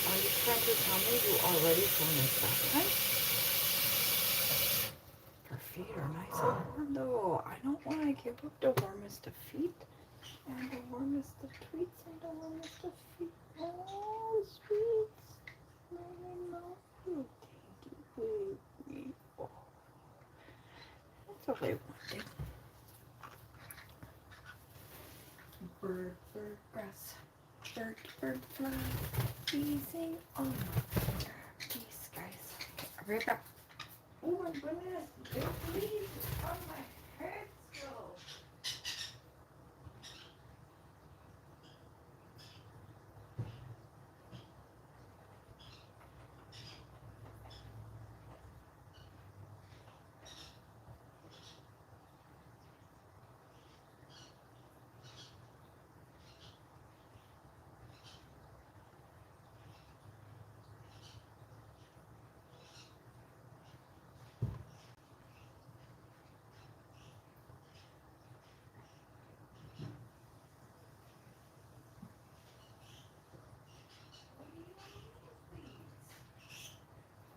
Are you trying to tell me you already finished baptized? Her feet are nice and warm though. I don't want to give up the warmest of feet and the warmest of treats and the warmest of feet. Oh, sweets. Mommy, love you. Thank you, baby. Oh, that's all I wanted. Bird, bird, grass. Bird, bird, fly. Easy on these guys. Okay, I'll be right back. Oh my goodness, big leaves on my head still.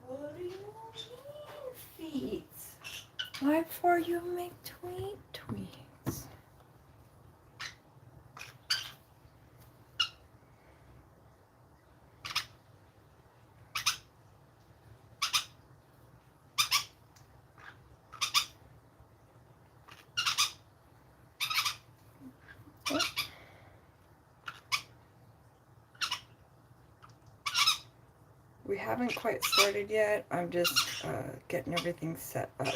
What do you mean, feet? Why for you make tweets? We haven't quite started yet. I'm just getting everything set up.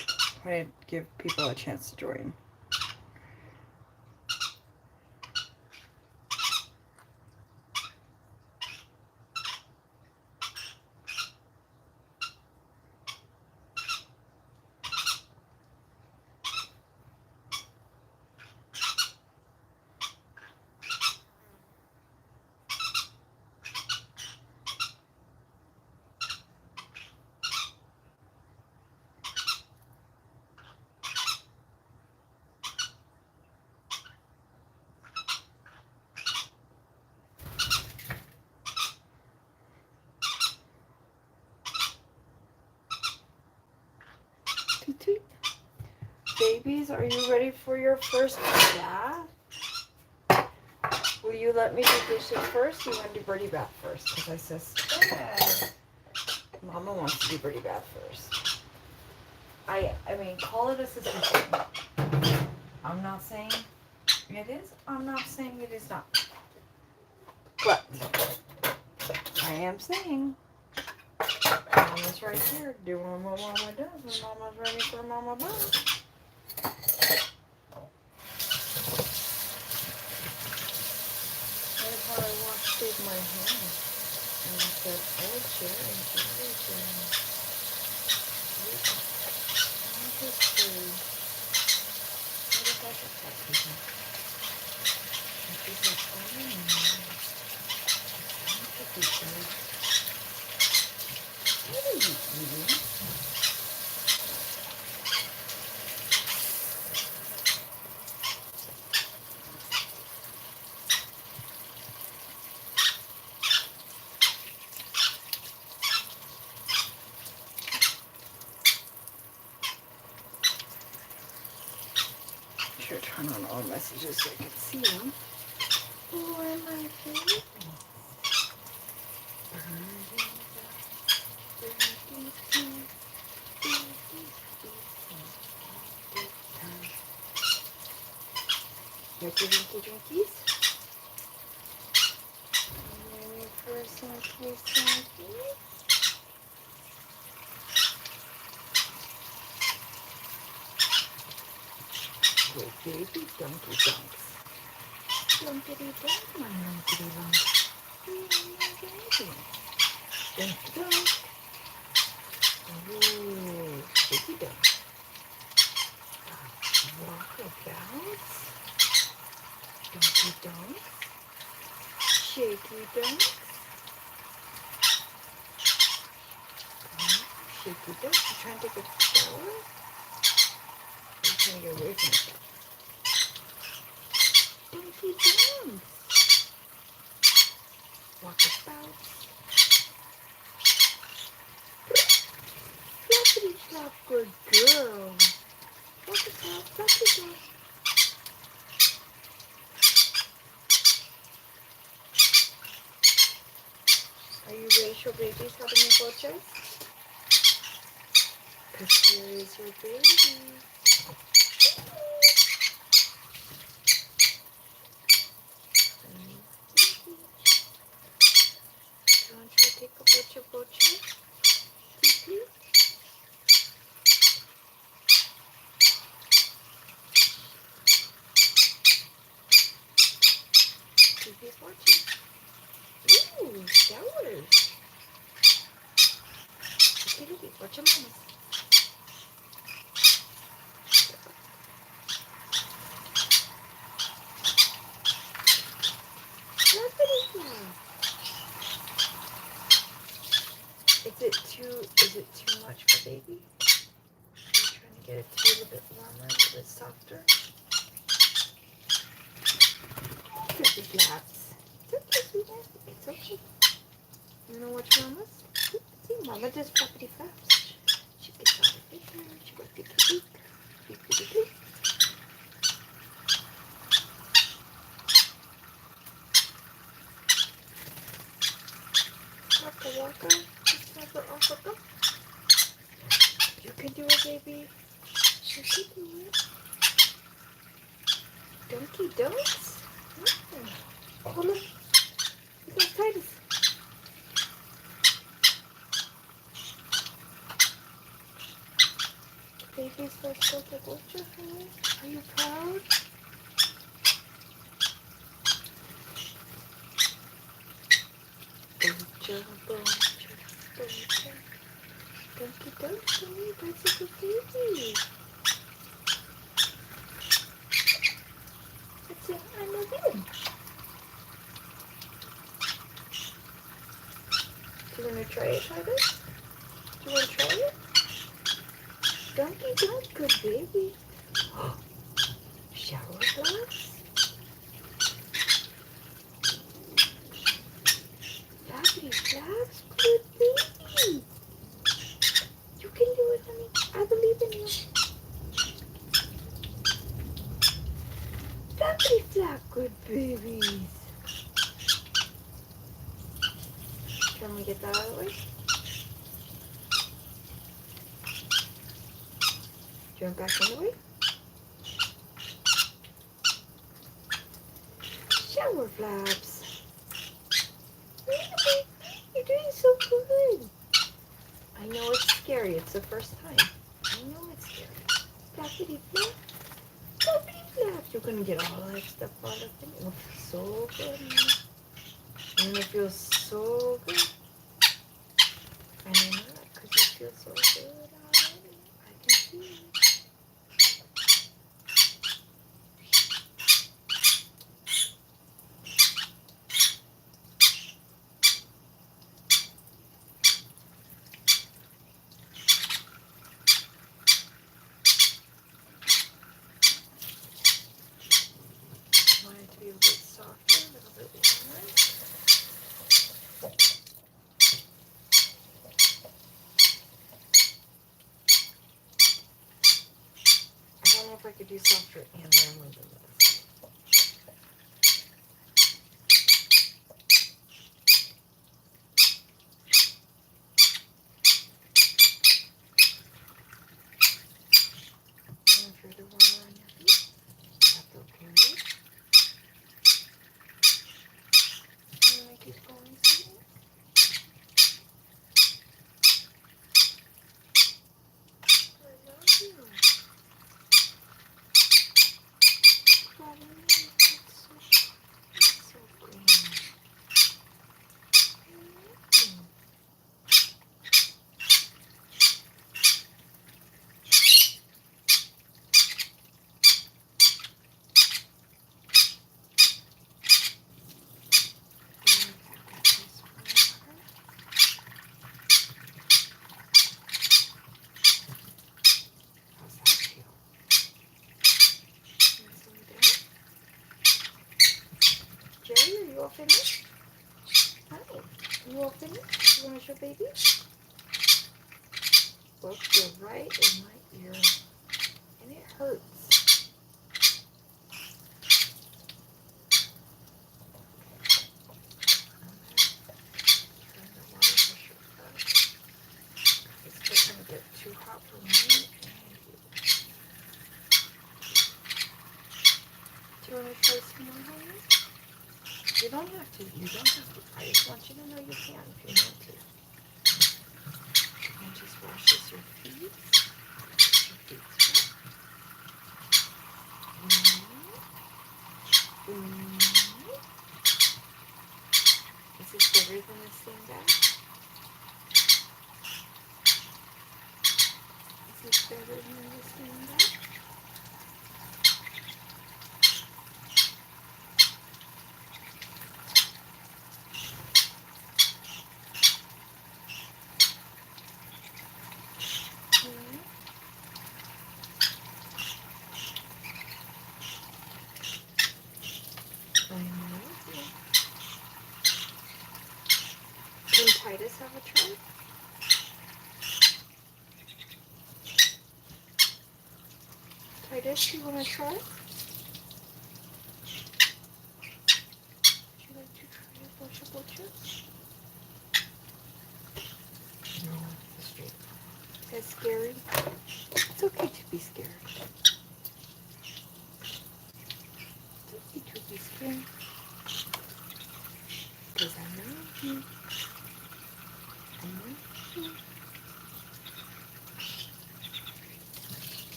I want to give people a chance to join. Tweet, tweet. Babies, are you ready for your first bath? Will you let me do dishes first? Or you want to do Birdie bath first? Because I said, Mama wants to do Birdie bath first. I mean, call it a suggestion. I'm not saying it is. I'm not saying it is not. But I am saying Mama's right here doing what Mama does, and Mama's ready for Mama bath. That's how I washed my hands. And I said, oh, Jerry. Interesting. What if I could talk to him? And she said, oh, interesting. What are you eating? Sure, turn on all messages so I can see them. Who am I favorite? Drinkies. Maybe for some kisses. Wait, baby, donkey dunks. Dunkity dunk, my dunkity dunk. Dunkity dunk. Ooh, shaky dunk. Walkabouts. Donkey dunk. Shaky dunk. Shaky dunk. You trying to take a shower? I'm trying to get away from it. Donkey dunks. Walkabouts. Good girl. Walk it out. Walk it out. Are you ready to show babies how to make bochas? Because here is your baby. Do you want to try to take a bocha? Quickly? Baby's watching. Ooh, showers. Okay, baby, watch your mamas. Is it too much for baby? I'm trying to get it to be a little bit warmer, a little bit softer. Good flaps. It's okay, sweetheart. It's okay. You wanna watch mamas? See, mama does flappity flaps. She gets out of it. She goes beep beep beep beep beep beep. Waka waka. Just have her off of them. You can do it, baby. You can do it. Donkey don'ts. Oh, look. Look how tight it is. Baby's first filter bocha, honey. Are you proud? Bocha, bocha, bocha. Donkey donkey, that's a good baby. That's it, I love you. Do you want to try it, Titus? Do you want to try it? Donkey don't, good baby. Shower glass. Flappity flaps, good baby. You can do it, honey. I believe in you. Flappity flap, good babies. Can we get that out of the way? Do you want back in the way? Shower flaps. You're doing so good. I know it's scary. It's the first time. I know it's scary. Flappity flap. Flappity flap. You're going to get all that stuff out of it. It will feel so good. And it feels so good. I know that because you feel so good already. I can see it. Want it to be a bit softer, a little bit warmer. I don't know if I could do softer and warmer than this. And further warmer on your feet. That's okay. I'm gonna keep going, sweetie. I love you. That's so green. How's that feel? Jerry, are you all finished? Hi. Are you all finished? You want to show baby? Look, you're right in my ear, and it hurts. It's going to get too hot for me. Do you want to try some more, honey? You don't have to. You don't have to. I just want you to know you can if you want to. And just washes your feet. Your feet. Is this bigger than this thing bag? Is this bigger than this thing bag? Can Titus have a try? Titus, you want to try? Would you like to try a bocha? No, it's straight. That's scary. It's okay to be scared. It's okay to be scared. Because I know you. I know you.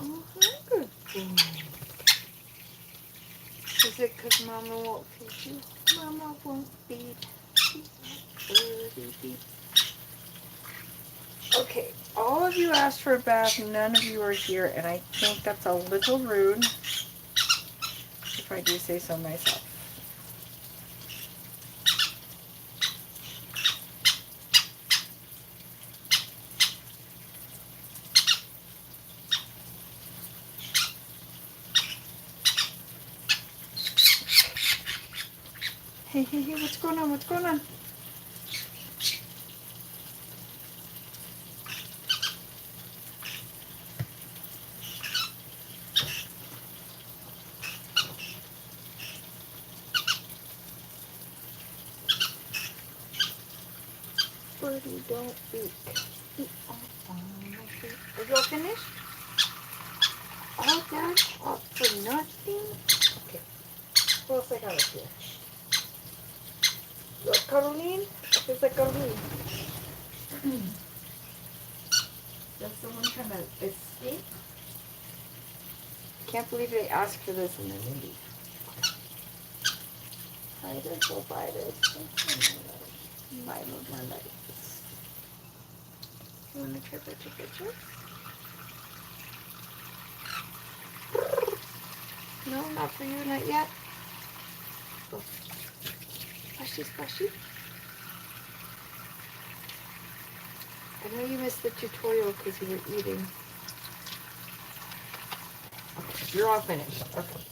Oh, hi, good boy. Is it because Mama won't feed you? Mama won't feed. She's like Birdie. Okay, all of you asked for a bath, none of you are here, and I think that's a little rude, if I do say so myself. Hey, what's going on? What's going on? Birdie, don't eat. Eat on my feet. Are you all finished? All that all for nothing? Okay. What else I got up here? Look, Caroline? It's like Caroline. That's the one trying to escape? Can't believe they asked for this in the movie. Titus, oh, Titus. My life. You want to try picture? No, not for you, not yet. Oh. Splashy. I know you missed the tutorial because you were eating. Okay, you're all finished. Okay.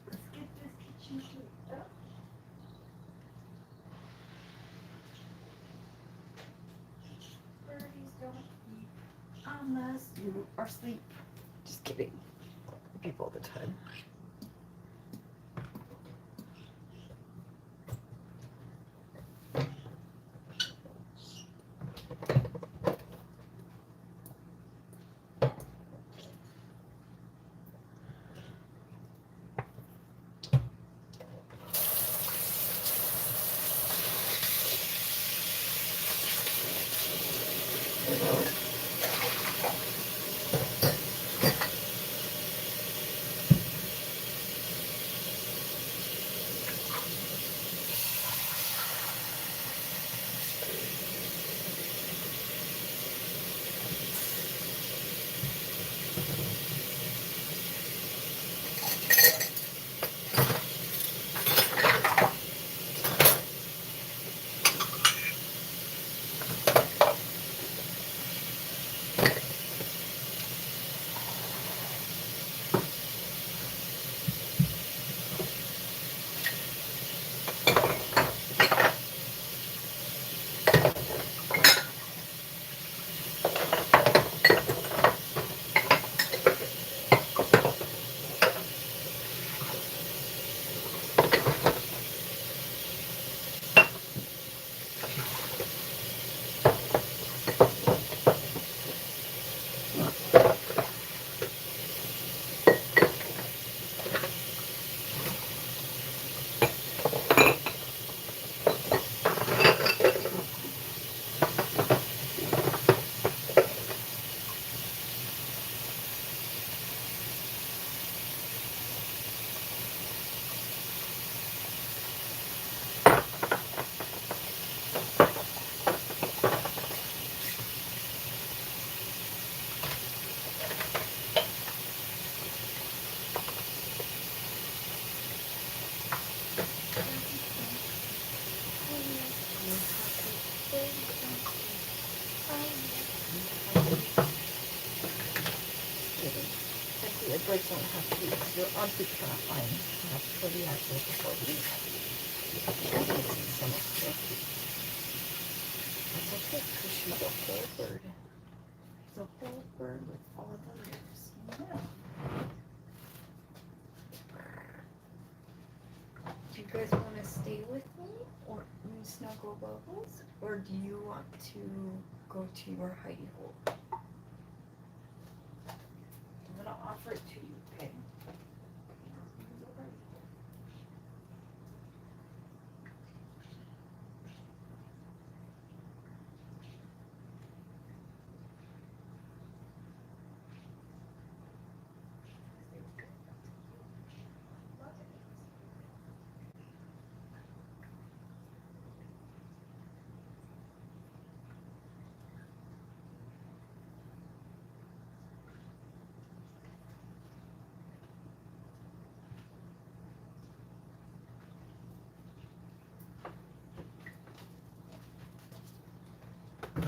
Let's get this kitchen cleaned up. Birdies don't eat unless you are asleep. Just kidding. People all the time. breaks don't have to be, because your armpit's kind of fine. You have to put the actual before we some of it. That's okay, because she's a whole bird. She's a whole bird with all the layers. Yeah. Do you guys want to stay with me, or snuggle bubbles, or do you want to go to your hidey hole? I'm gonna offer it to you, okay?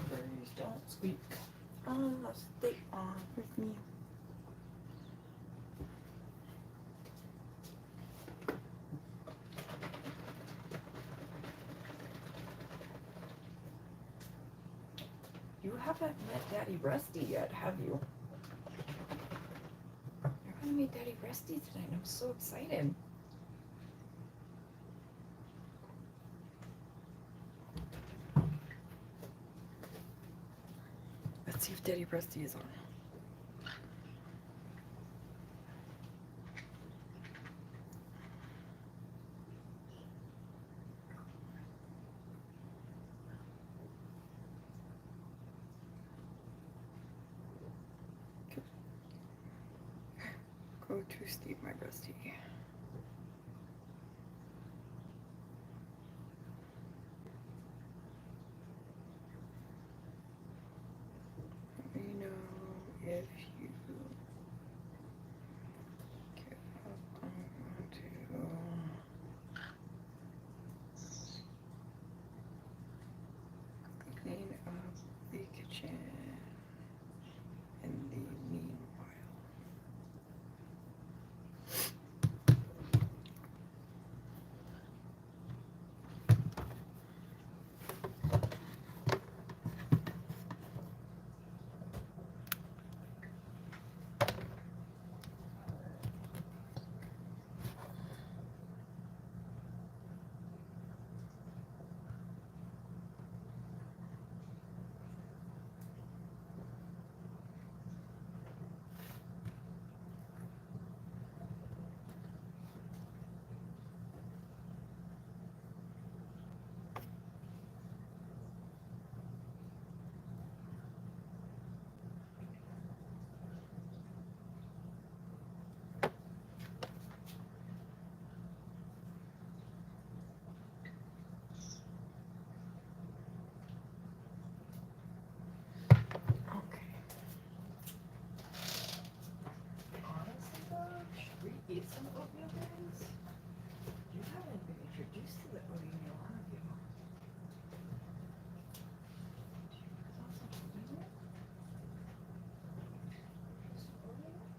Birdies don't squeak unless they are with me. You haven't met Daddy Breastie yet, have you? You're gonna meet Daddy Breastie tonight. I'm so excited. Let's see if Daddy Breastie is on. Go to sleep, my Breastie. Let me know if you get up onto clean up the kitchen in the meanwhile. Eat some oatmeal berries? You haven't been introduced to the oatmeal, have you? Do you guys want some oatmeal? Some oatmeal?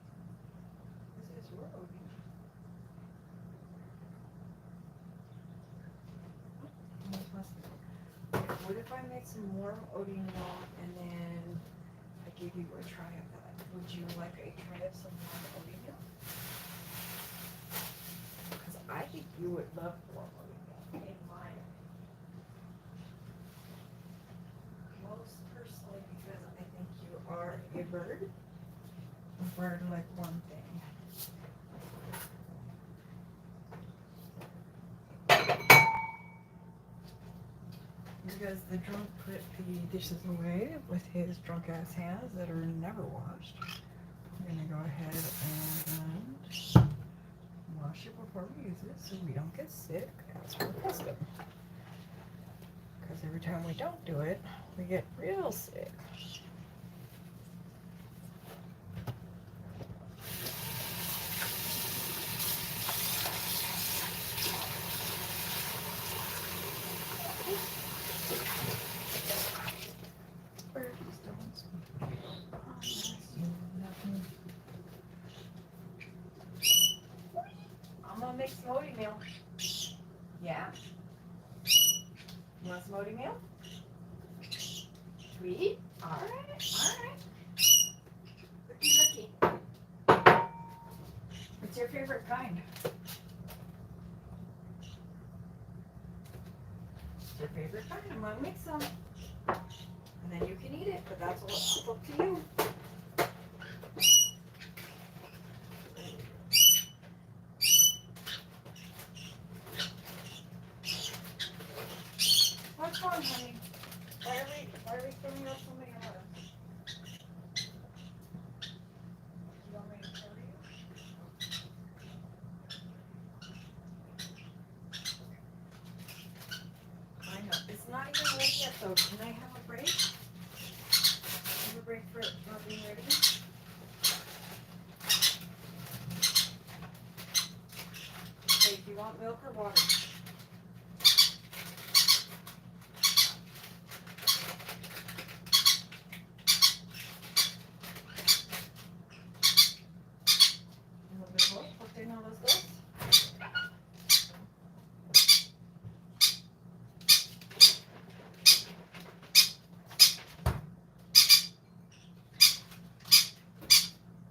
This is your oatmeal. What if I make some more oatmeal and then I give you a try of that? Would you like a try of some more oatmeal? I think you would love warm oatmeal, in my opinion. Most personally, because I think you are a bird. A bird like one thing. Because the drunk put the dishes away with his drunk ass hands that are never washed. I'm gonna go ahead and wash it before we use it so we don't get sick as we're custom. Because every time we don't do it, we get real sick. Sweet? Alright, alright. Looky, looky. What's your favorite kind? What's your favorite kind? I'm gonna make some. And then you can eat it, but that's up to you. What's wrong, honey? Why are we filling up so many hours? You want me to carry you? I know. It's not even late yet though. Can I have a break? Have a break for not being ready? Okay, do you want milk or water? Okay, now let's go.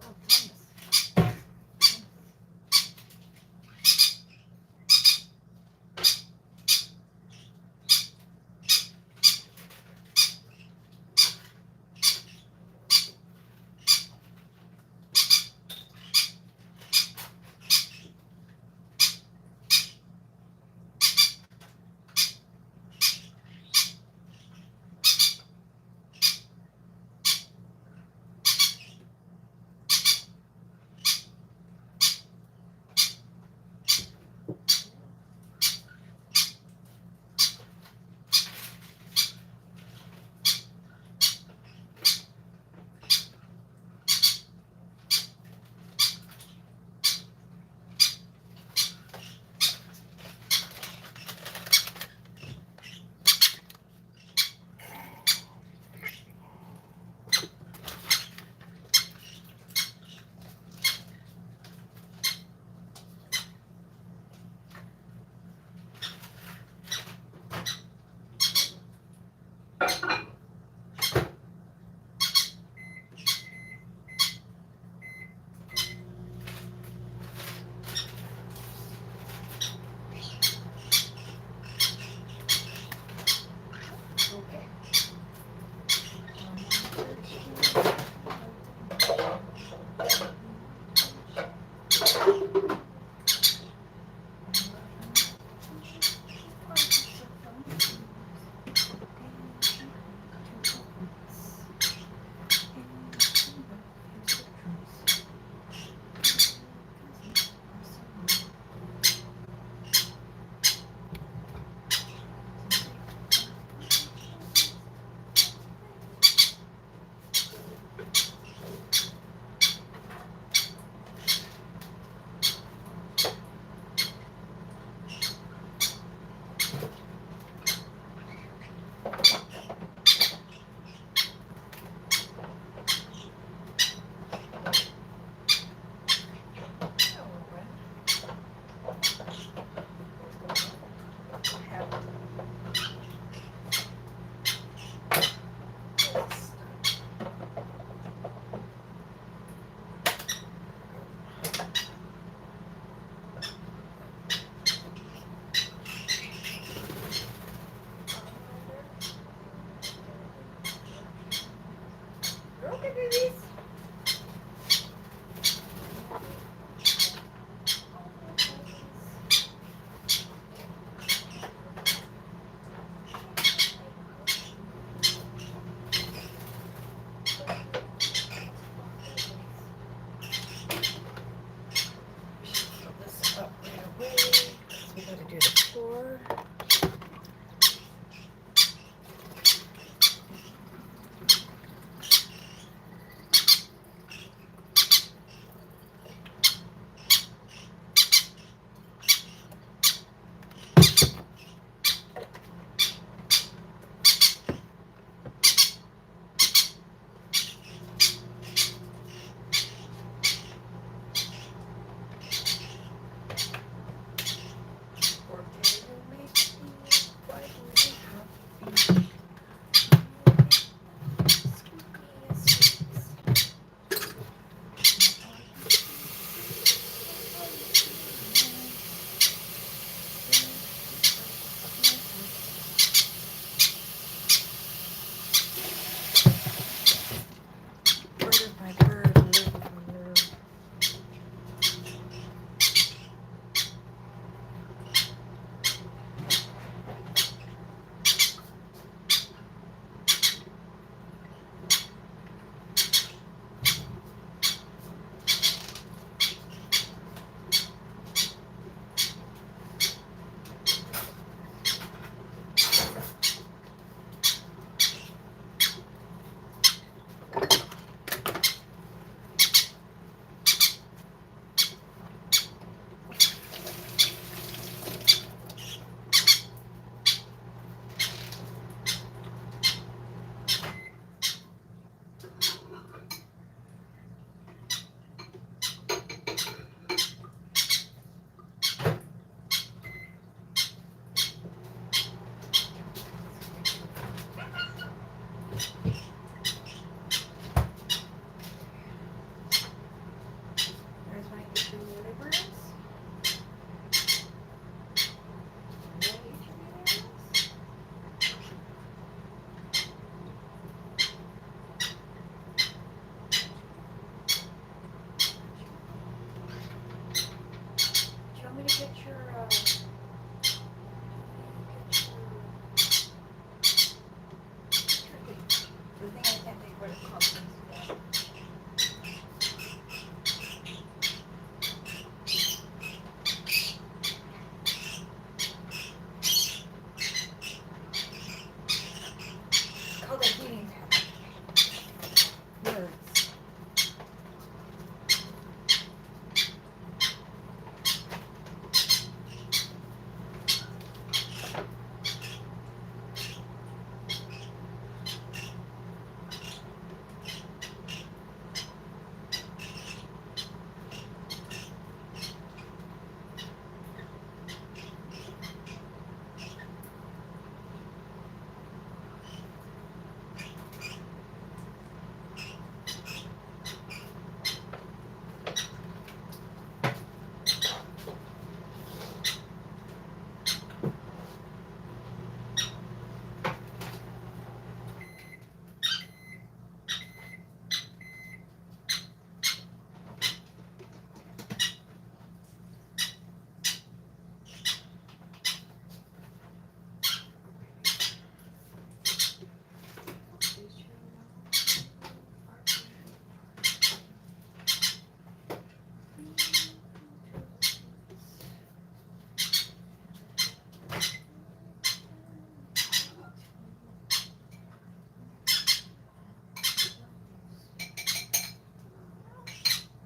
Oh, Thomas.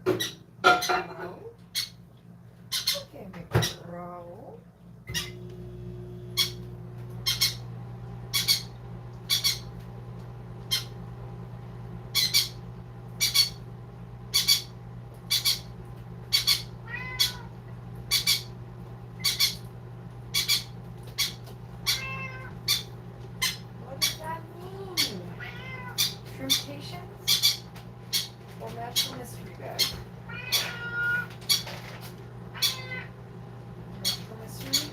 Hello. Okay, big roll. What does that mean? Temptations or Natural Mystery Bag? Natural Mystery?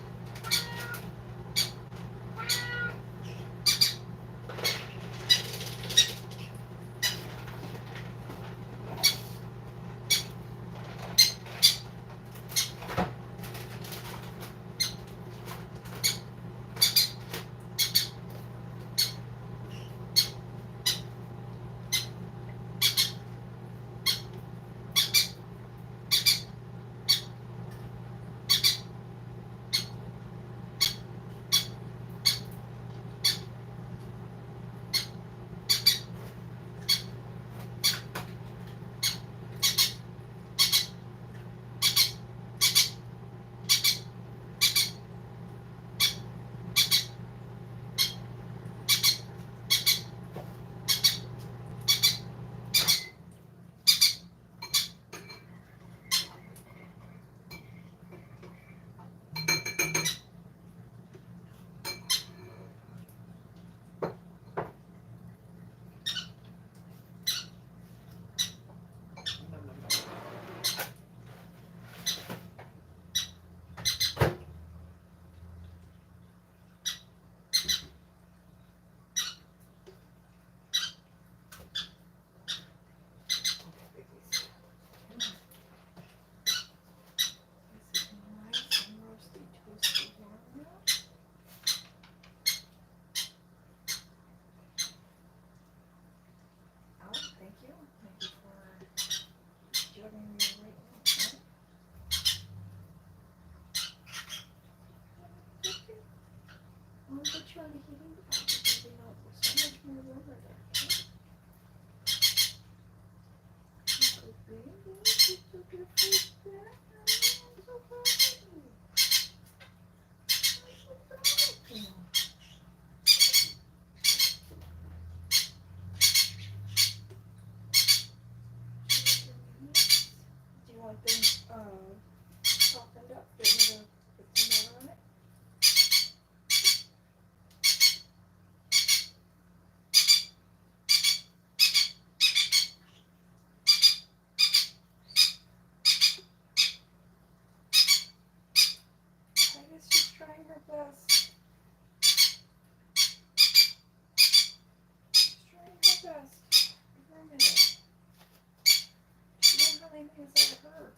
Softened up, get me to put some more on it. Tiger's just trying her best. She's trying her best. Give her a minute. She don't have anything inside of her.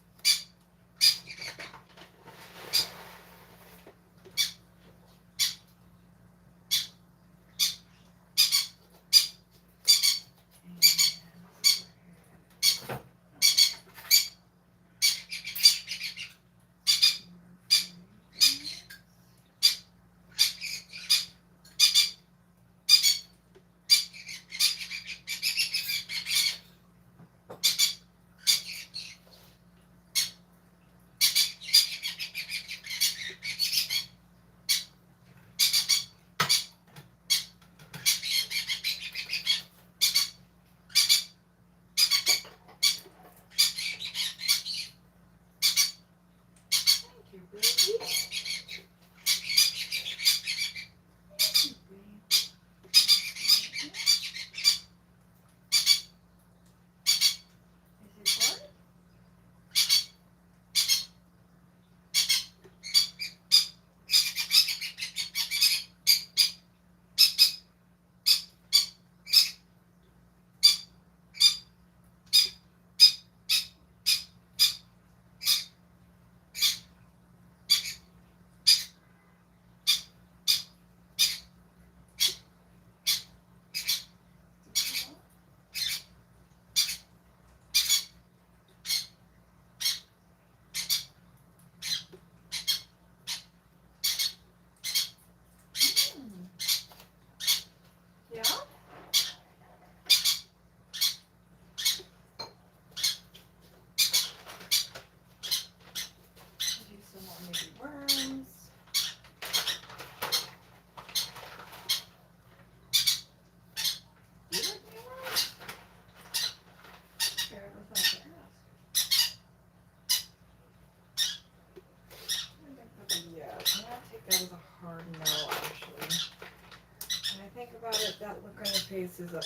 it. That look on your face is a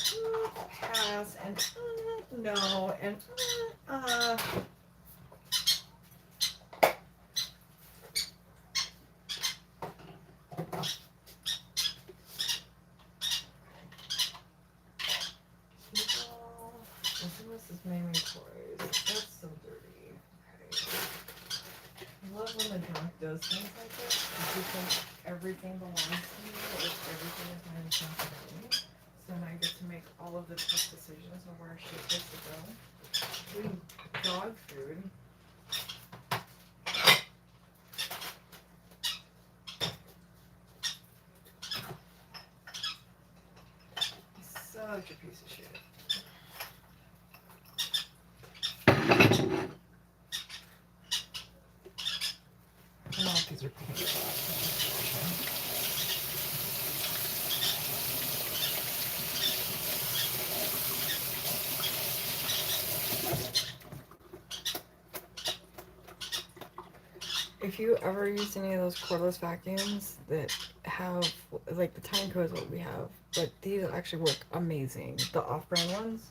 pass and no and This is Mei Mei toys. That's so dirty. Okay. I love when the dog does things like this because you think everything belongs to me or everything is my responsibility. So then I get to make all of the tough decisions on where shit gets to go. Eating dog food. Such a piece of shit. These are pink. If you ever use any of those cordless vacuums that have, like the Timeco is what we have, but these actually work amazing. The off-brand ones.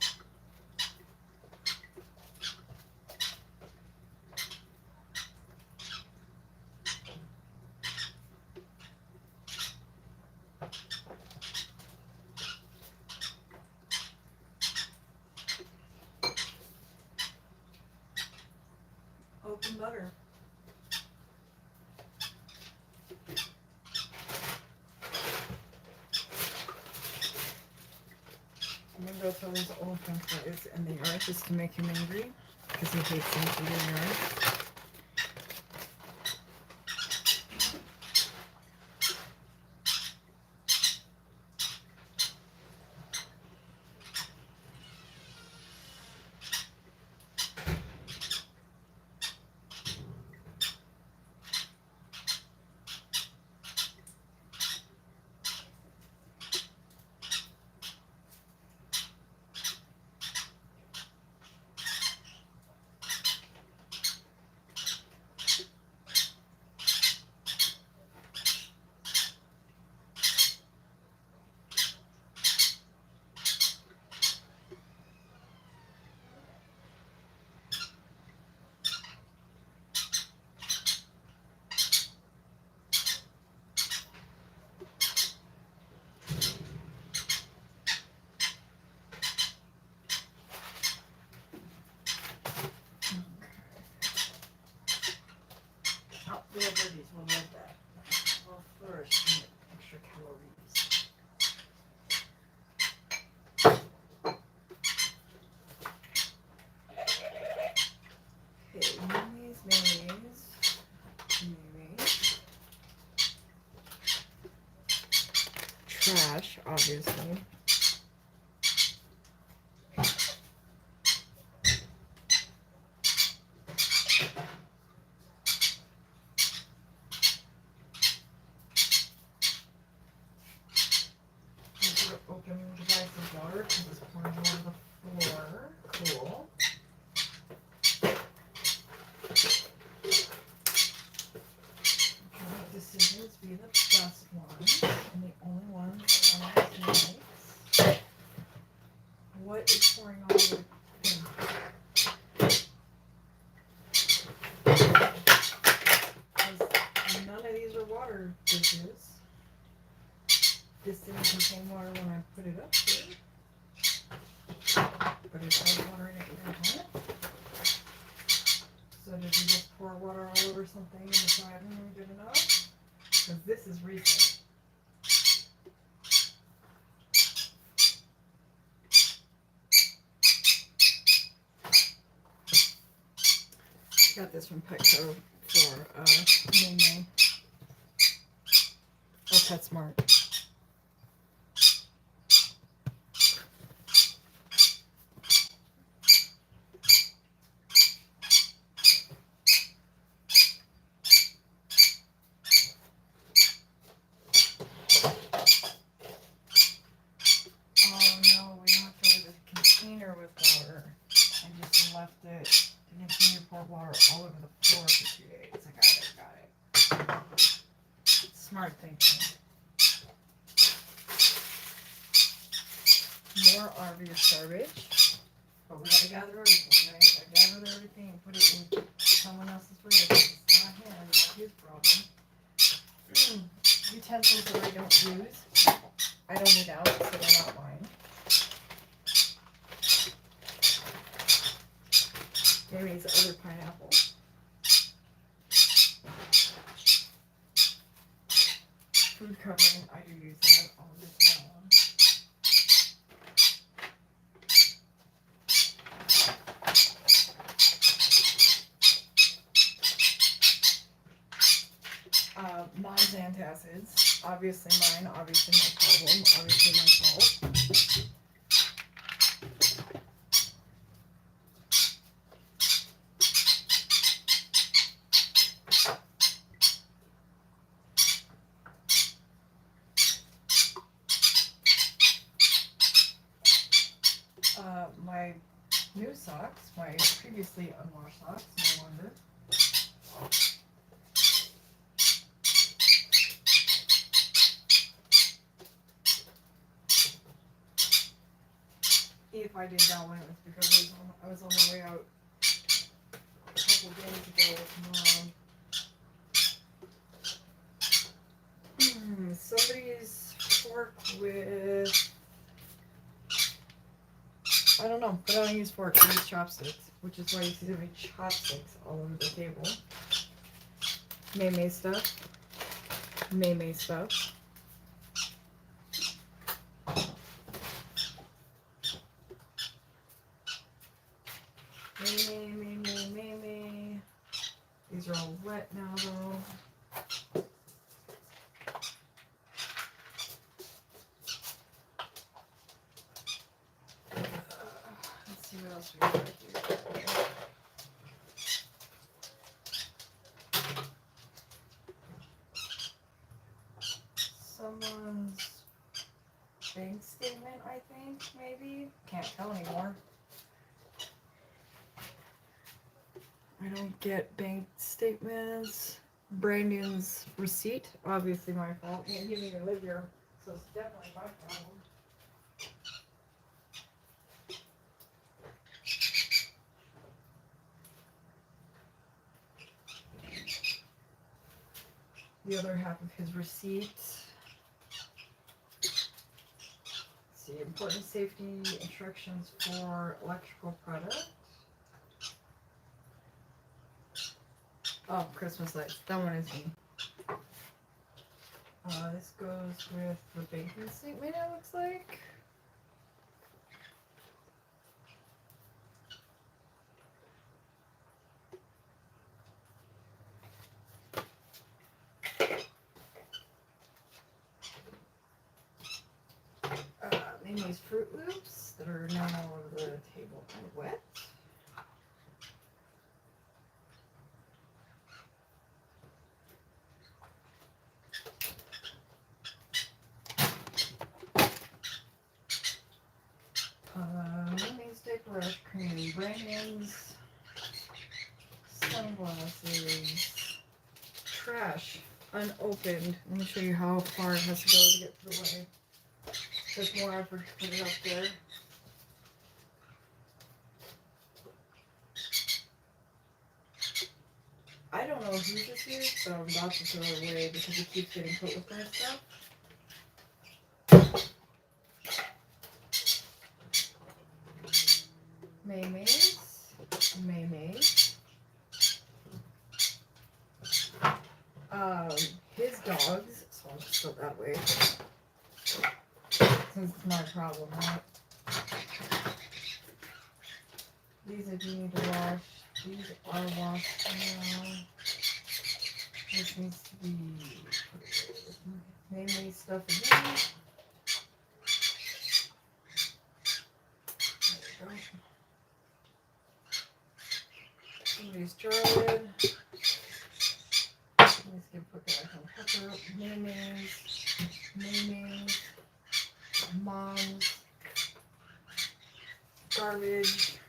Open butter. I'm gonna go throw these old french fries in the yard just to make him angry because he hates them to the yard. We have birdies, we'll love that. We'll flourish and extra calories. Okay, mayonnaise. Trash, obviously. Open device of water because it's pouring all over the floor. Cool. Joint decisions be the best ones and the only ones that I make. What is pouring all over the thing? Because none of these are water dishes. This didn't contain water when I put it up here. But it has water in it now. So did you just pour water all over something and decide, good enough? Because this is recent. Got this from Petco for Mei Mei. Oh, PetSmart. Water all over the floor for 2 days. I got it. Smart thinking. more obvious garbage. But we gotta gather everything, right? I gather everything and put it in someone else's fridge. It's not him, not his problem. Utensils that I don't use, I don't need out, so they're not mine. Mei Mei's other pineapple. Food coloring, I do use that. I'll use that one. Non-antacids, obviously mine, obviously my problem, obviously my fault. My new socks, my previously unwashed socks, no wonder. If I did that one, it was because I was on my way out a couple days ago with Mom. Somebody's fork with, I don't know, but I don't use forks, I use chopsticks, which is why you see so many chopsticks all over the table. Mei Mei stuff. Mei Mei stuff. Mei. These are all wet now though. Let's see what else we got here. Someone's bank statement, I think, maybe. Can't tell anymore. I don't get bank statements. Brandon's receipt, obviously my fault. He didn't even live here, so it's definitely my problem. The other half of his receipt. Let's see, important safety instructions for electrical product. Oh, Christmas lights. That one is me. This goes with the banking statement, it looks like. Mei Mei's Fruit Loops that are now all over the table and wet. Mei Mei's Brush Cream, Brandon's sunglasses, trash, unopened. Let me show you how far it has to go to get to the way. There's more effort to put it up there. I don't know who this is, so I'm about to throw it away because it keeps getting put with my stuff. Mei Mei. His dogs, so I'll just go that way. Since it's not a problem, right? These I do need to wash. These are washed now. This needs to be Mei Mei stuff again. There we go. Somebody's dried. Let's get put that on pepper. Mei Mei's, Mom's, garbage.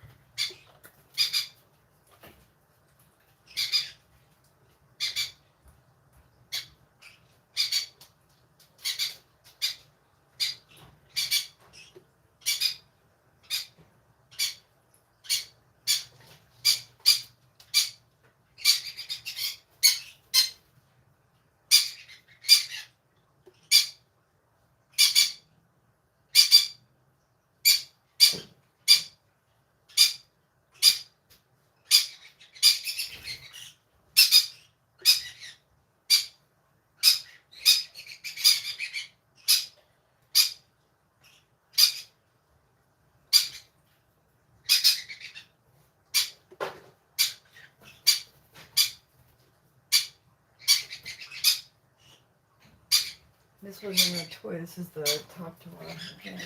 This wasn't a toy. This is the top to our thing.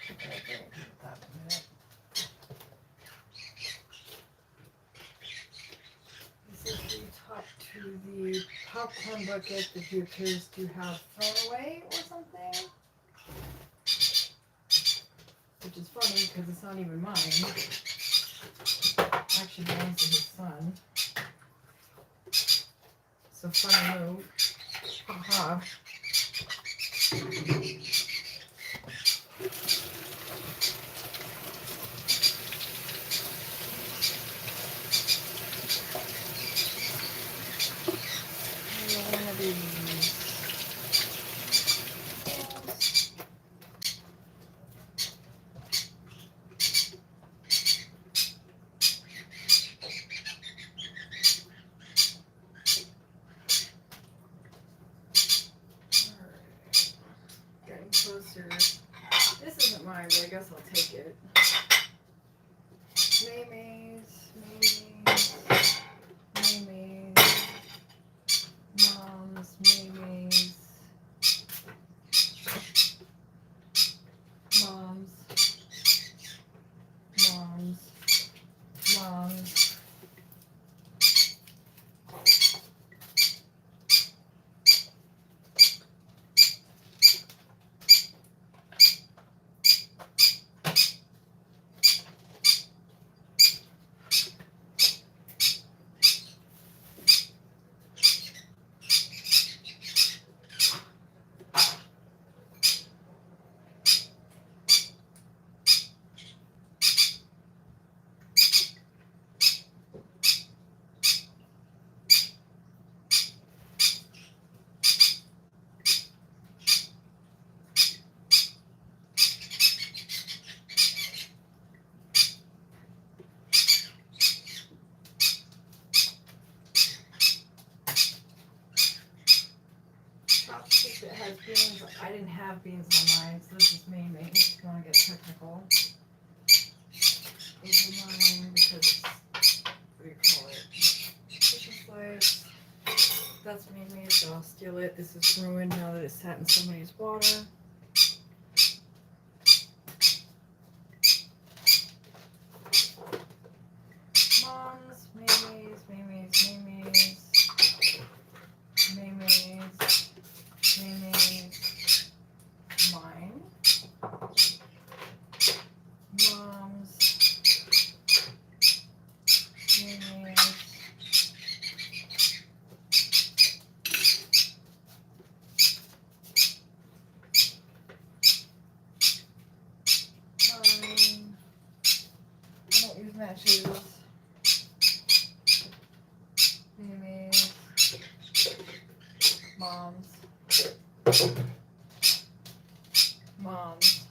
Okay, that a minute. This is the top to the popcorn bucket that he appears to have thrown away or something. Which is funny because it's not even mine. It actually belongs to his son. So funny move. Haha. One of these. This isn't mine, but I guess I'll take it. Mei Mei's, Mei Mei's, Mom's, Mei Mei's, Mom's, Mom's. It has beans. I didn't have beans on mine, so this is Mei Mei. If you want to get technical, these are mine because it's, what do you call it? Chicken slice. That's Mei Mei, so I'll steal it. This is ruined now that it sat in somebody's water. Mom's, Mei Mei's, Mei Mei's, Mei Mei's, Mei Mei's. Mei Mei's, mine, Mom's, Mei Mei's, mine. I don't use matches. Mei Mei's, Mom's. Mom's.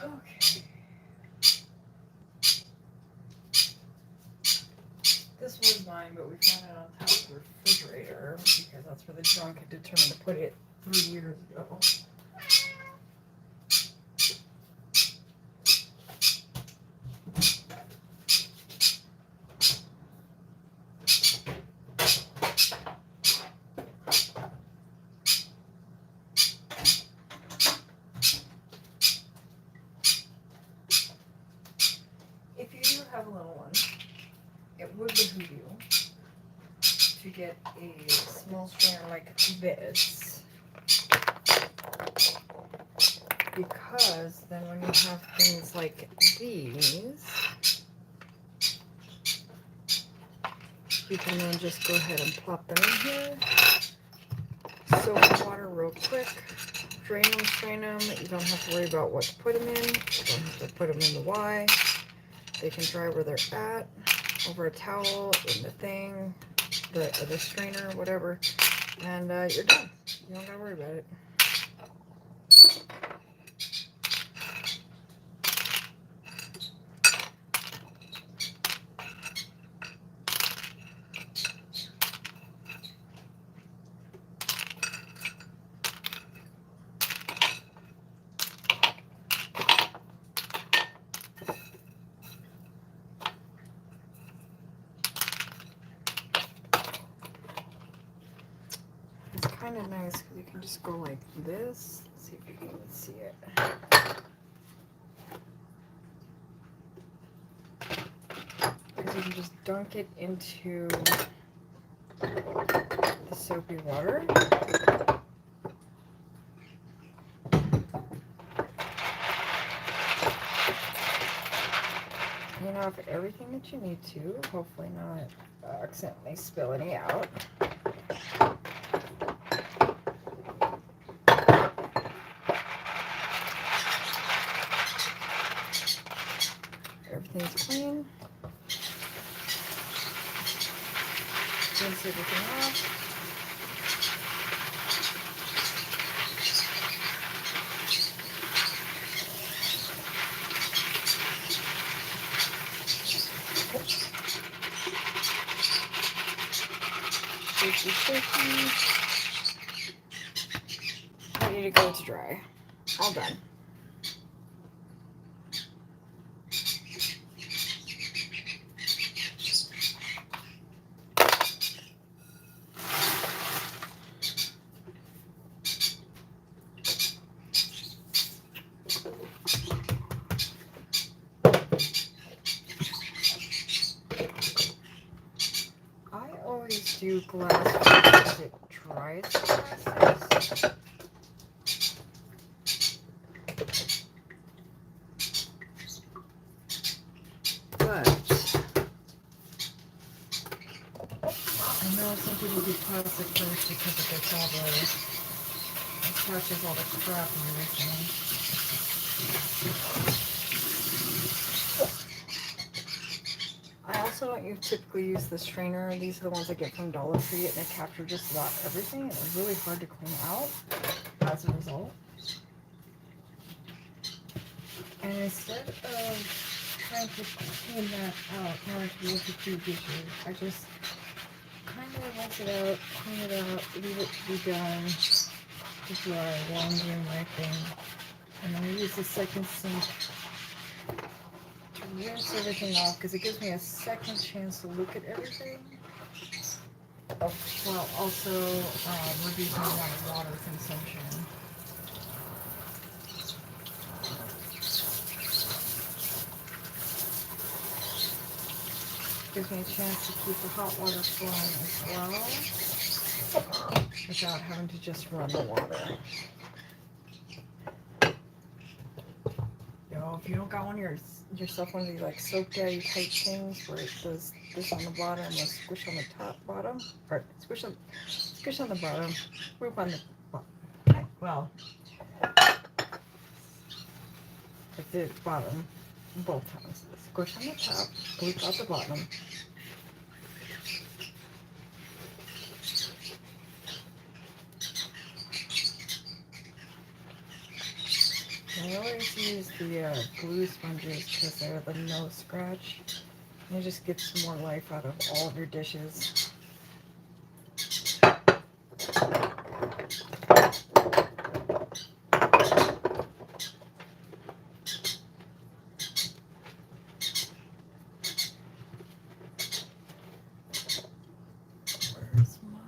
Okay. This was mine, but we found it on top of the refrigerator because that's where the drunk had determined to put it 3 years ago. If you do have a little one, it would behoove you to get a small strainer like this, because then when you have things like these, you can then just go ahead and plop them in here, soak water real quick, drain them, strain them. You don't have to worry about what to put them in. You don't have to put them in the Y. They can dry where they're at, over a towel, in the thing, the strainer, whatever, and you're done. You don't gotta worry about it. kind of nice because you can just go like this. Let's see if you can even see it. Because you can just dunk it into the soapy water. You know, for everything that you need to, hopefully not accidentally spill any out. Everything's clean. Rinse everything off. Shaky. Ready to go to dry. All done. I always do glass because it dries glasses. But I know some people do plastic first because of their Toddler. It catches all the crap and everything. I also don't typically use the strainer. These are the ones I get from Dollar Tree, and they capture just about everything. And it's really hard to clean out as a result. And instead of trying to clean that out in order to be able to do dishes, I just kind of rinse it out, clean it out, leave it to be done before I laundry and wiping. And then I use the second sink to rinse everything off because it gives me a second chance to look at everything, while also reducing the amount of water consumption. Gives me a chance to keep the hot water flowing as well, without having to just run the water. If you don't got yourself one of these like soap daddy type things where it does this on the bottom and squish on the top bottom, or squish on the bottom, whip on the bottom. Well, at the bottom, both times. Squish on the top, whip out the bottom. I always use the glue sponges because they're the no scratch. And it just gets some more life out of all of your dishes. Where's my...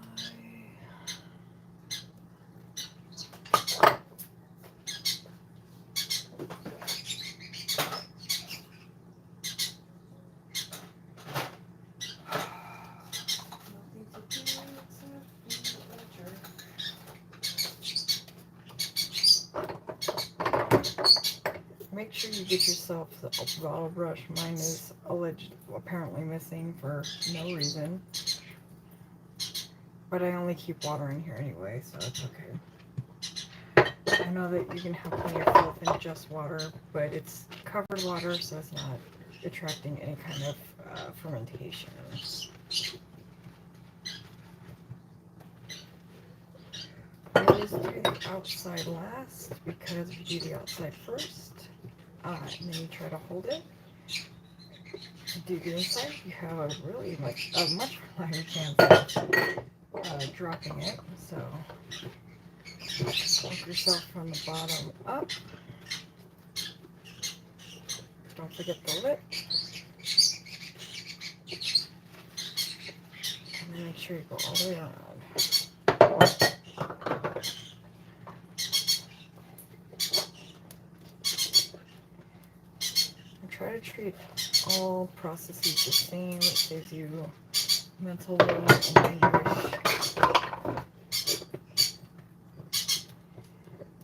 Make sure you get yourself a bottle brush. Mine is apparently missing for no reason. But I only keep water in here anyway, so it's okay. I know that you can have plenty of filth in just water, but it's covered water, so it's not attracting any kind of fermentation. I always do the outside last, because if you do the outside first, and then you try to hold it, do the inside, you have a much higher chance of dropping it. So work yourself from the bottom up. Don't forget the lip. And then make sure you go all the way around. process is the same. It saves you mental weight and anguish.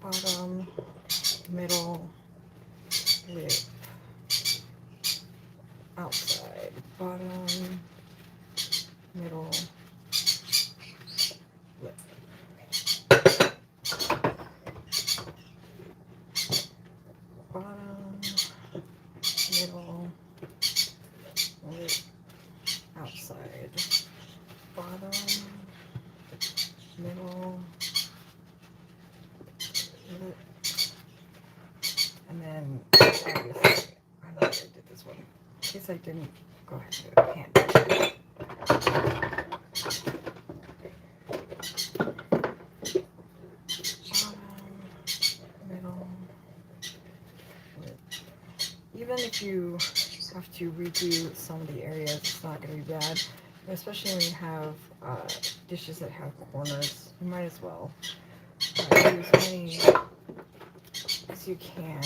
Bottom, middle, lip, outside, bottom, middle, lip. Bottom, middle, lip, outside, bottom, middle, lip, and then obviously, I know I did this one. In case I didn't, go ahead and do it. Hand. Bottom, middle, lip. Even if you have to redo some of the areas, it's not going to be bad. Especially when you have dishes that have corners, you might as well use as many as you can,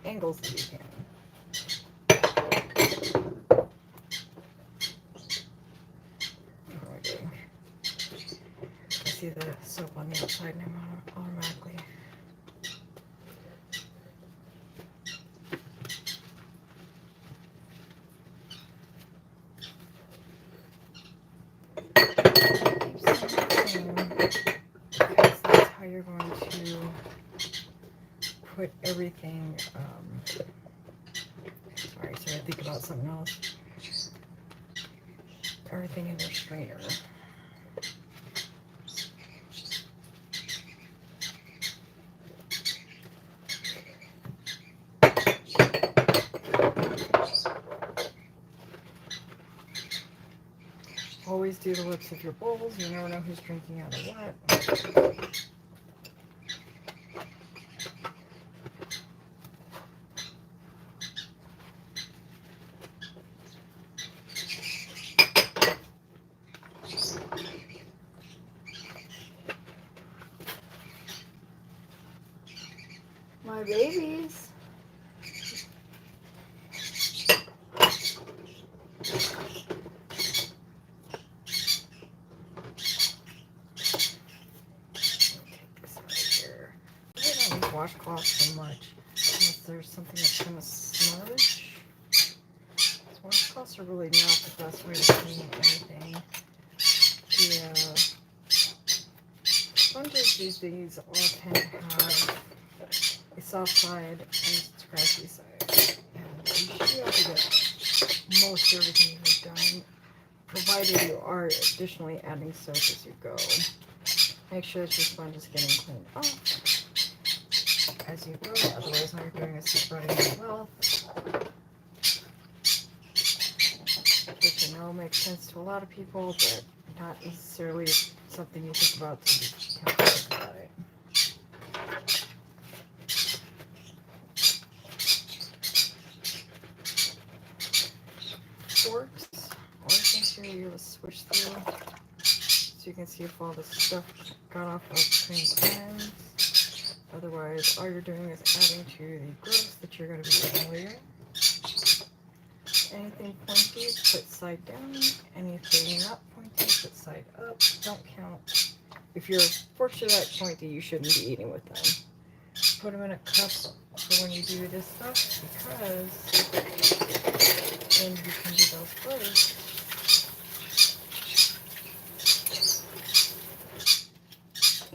angles as you can. What am I doing? I see the soap on the outside now automatically. Because that's how you're going to put everything, sorry, so I think about something else. Everything in your strainer. Always do the lips of your bowls. You never know who's drinking out of what. My babies. Washcloth so much unless there's something that's going to smudge. Washcloths are really not the best way to clean anything. The sponges these days all tend to have a soft side and a scratchy side. And you should be able to get most everything you've done, provided you are additionally adding soap as you go. Make sure that your sponge is getting cleaned off as you go, otherwise all you're doing is spreading the wealth, which I know makes sense to a lot of people, but not necessarily something you think about until you have to think about it. Forks, always make sure you swish through so you can see if all the stuff got off of between the ends. Otherwise, all you're doing is adding to the growth that you're going to be doing later. Anything pointy, put side down. Anything not pointy, put side up. Don't count. If your forks are that pointy, you shouldn't be eating with them. Put them in a cup for when you do this stuff, because then you can do those first.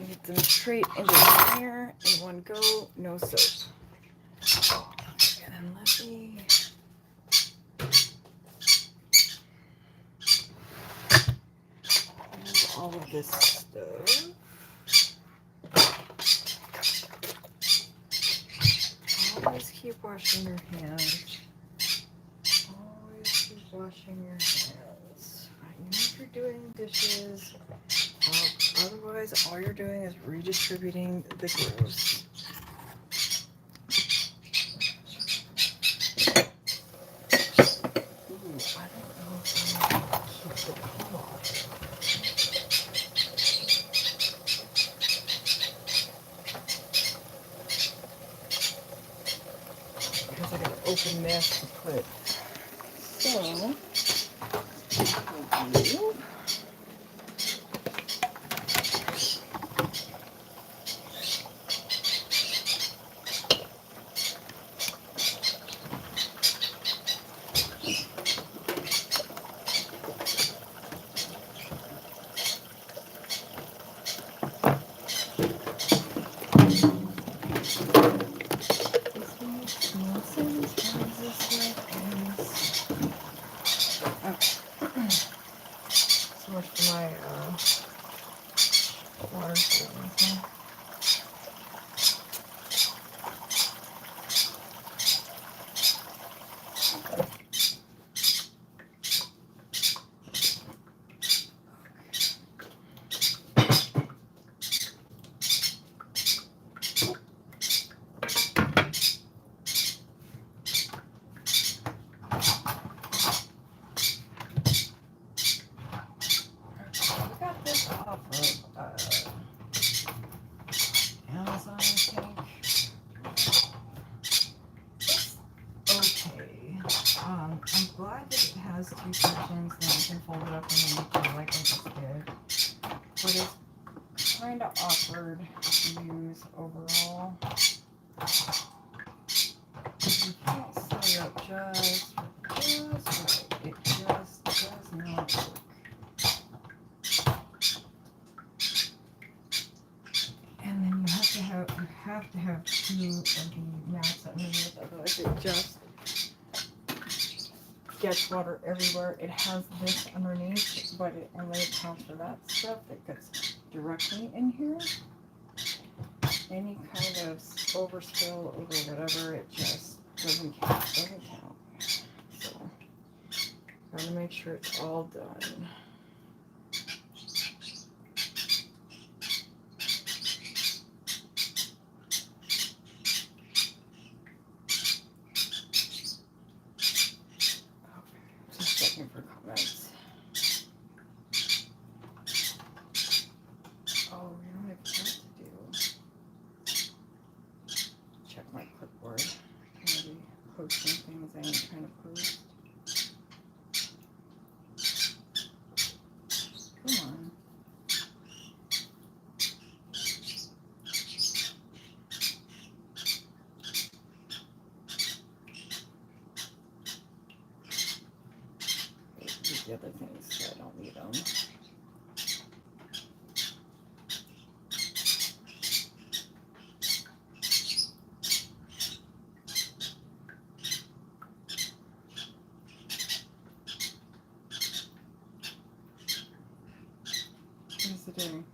Get them straight into the strainer in one go, no soap. And then let me move all of this stuff. Always keep washing your hands. Always keep washing your hands. I know if you're doing dishes. Otherwise, all you're doing is redistributing the grooves. Ooh, I don't know if I'm going to keep the comb off. Because I got to open this to put thank you. So much for my water savings, huh? I got this off of Amazon, I think. Okay. I'm glad that it has two sections and you can fold it up underneath like I just did. But it's kind of awkward to use overall. You can't set it up just right. It just does not work. And then you have to have two of the mats underneath, otherwise it just gets water everywhere. It has this underneath, but it only accounts for that stuff that gets directly in here. Any kind of overspill over whatever, it just doesn't count. So gotta make sure it's all done. Just checking for comments. Oh, you know what I forgot to do? Check my clipboard. Maybe posting things I ain't trying to post. Come on. These the other things, so I don't need them. What is it doing?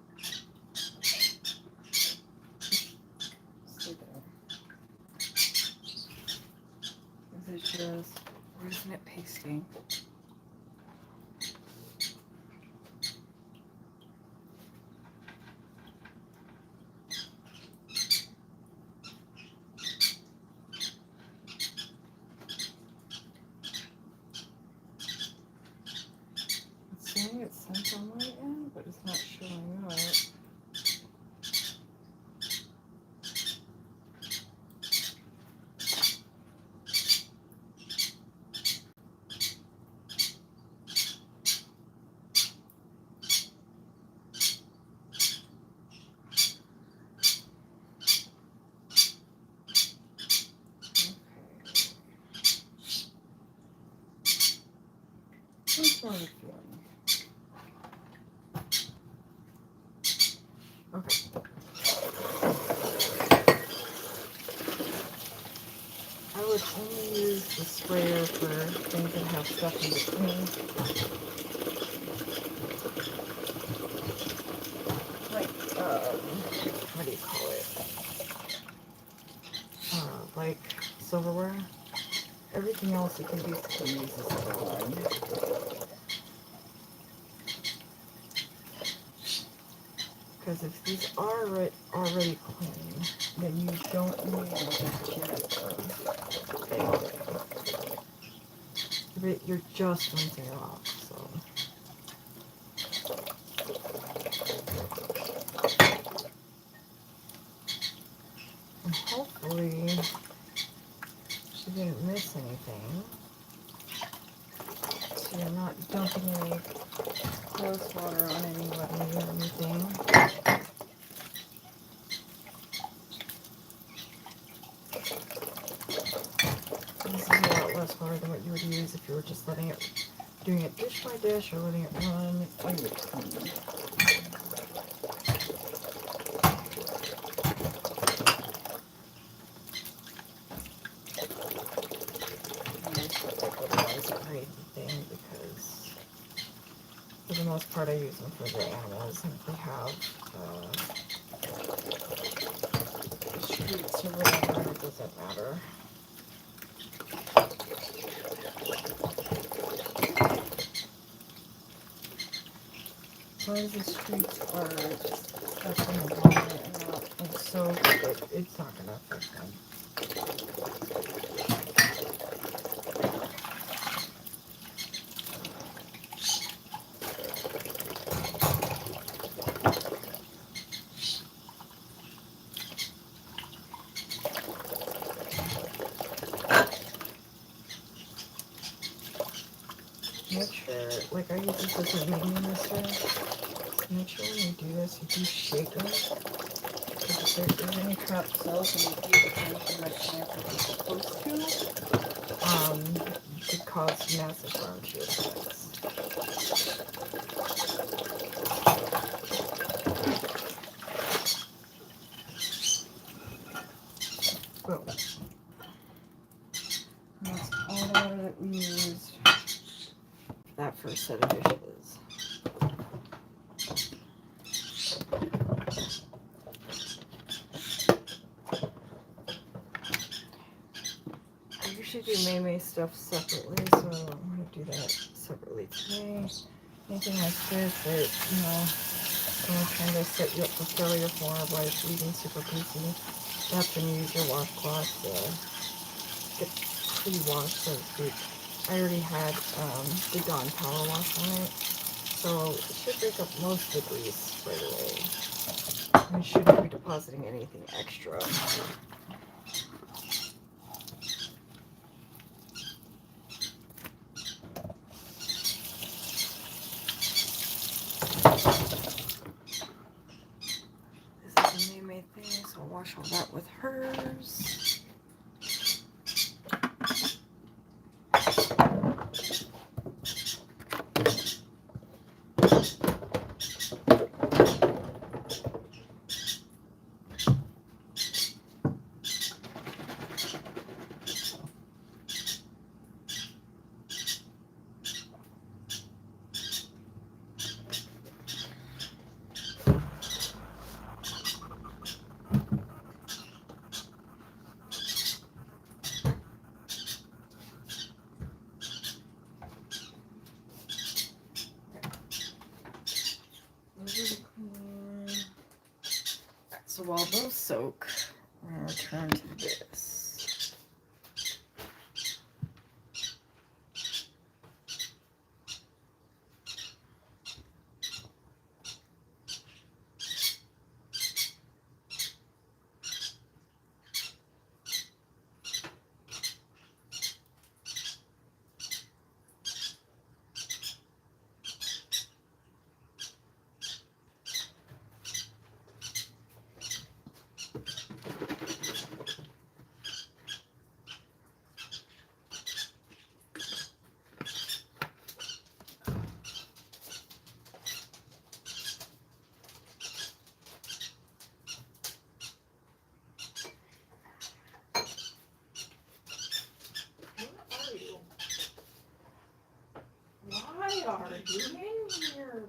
Stay there. This is just, we're using it pasting. It's saying it's sent on my end, but it's not showing up. What's wrong with you? Okay. I would only use the sprayer for things that have stuff in between. Like, what do you call it? Like silverware. Everything else you can basically use this other one. Because if these are already clean, then you don't need to but you're just rinsing it off, so. And hopefully she didn't miss anything. I'm not dumping any gross water on anybody or anything. This is a lot less water than what you would use if you were just letting it, doing it dish by dish or letting it run in between. Thing because for the most part I use them for the animals, and if they have treats or whatever, it doesn't matter. As long as the treats are just stuck in the water and not in soap, it's not going to affect them. Make sure, like I use this as a kneading mister. Make sure when you do this, you do shake them. Because if there's any trapped cells and you do the thing like you're supposed to, you could cause massive harm to your plants. Boom. And that's all the water that we used for that first set of dishes. I usually do Mei Mei stuff separately, so I'm going to do that separately today. Anything like this that, you know, someone's trying to set you up for failure for by leaving super greasy. That's when you use your washcloth to get pre-washed, so to speak. I already had the Dawn Power Wash on it, so it should break up most of the grease right away. And you shouldn't be depositing anything extra. This is a Mei Mei thing, so I'll wash all that with hers. So while those soak, we're going to return to this. Why are you in here?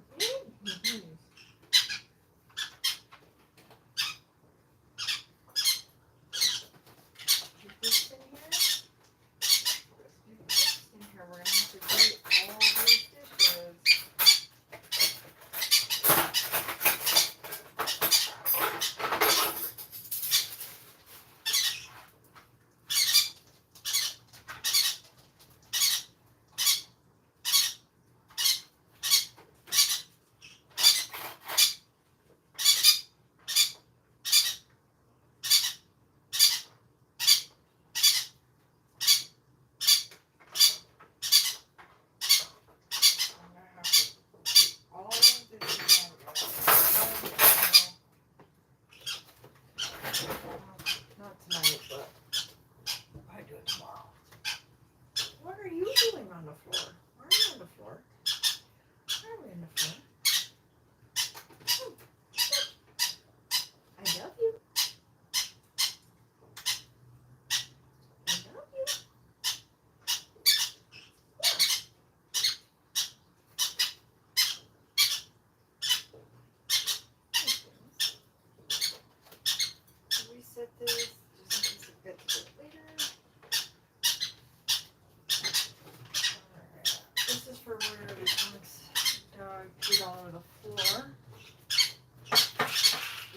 peed all over the floor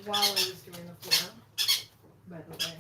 while I was doing the floor, by the way.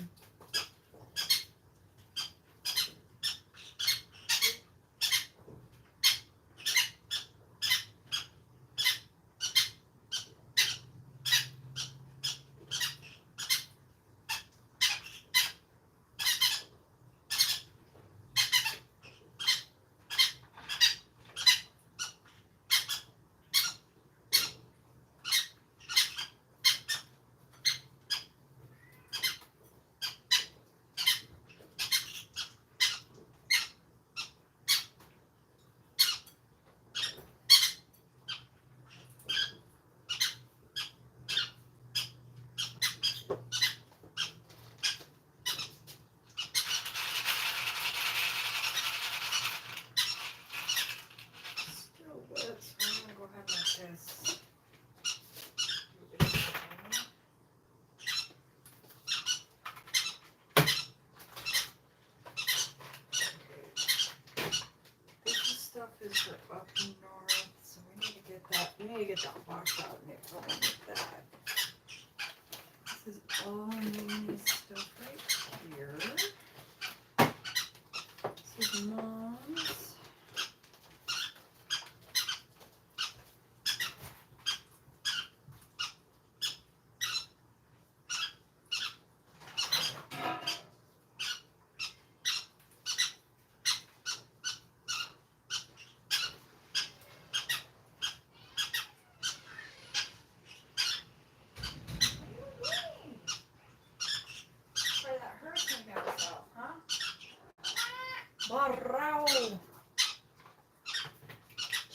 Is for up north, so we need to get that. We need to get that washed out and get that. This is all Mimi's stuff right here. This is Mom's.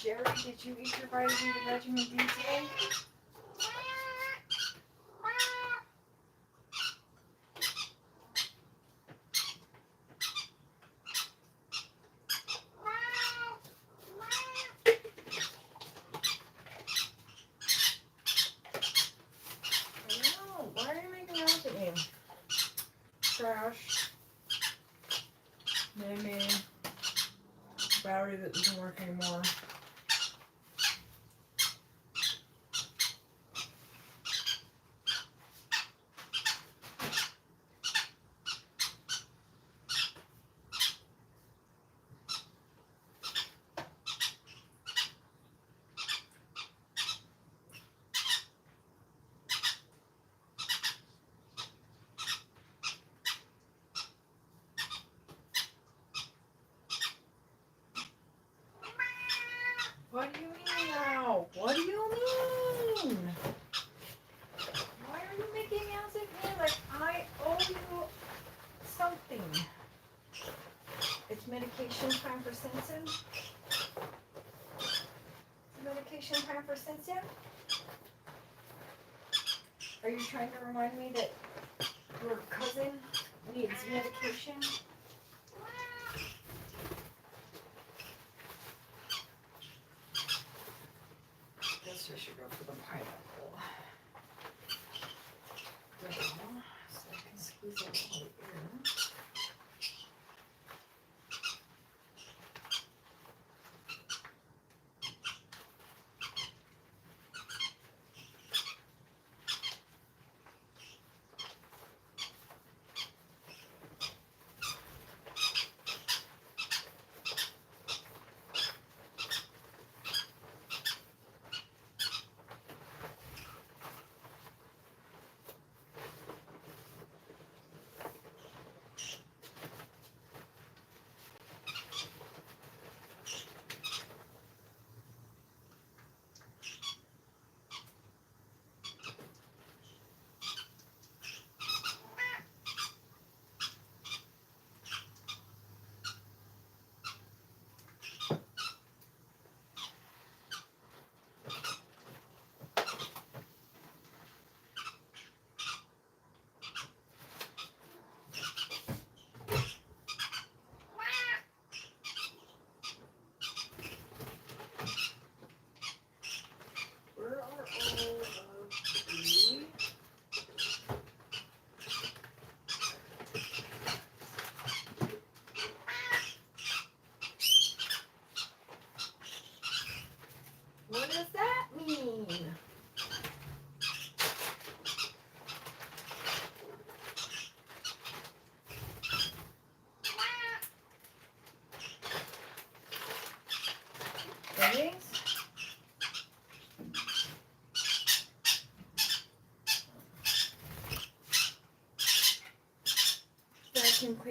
Jerry, did you eat your vitamin and vitamin D today? No, why are you making out at me? Trash. Mei Mei. Battery that doesn't work anymore. What do you mean now? What do you mean? Why are you making out at me like I owe you something? It's medication time for Simpson? Medication time for Simpson? Are you trying to remind me that your cousin needs medication? I should go for the pineapple. So I can squeeze out all the air.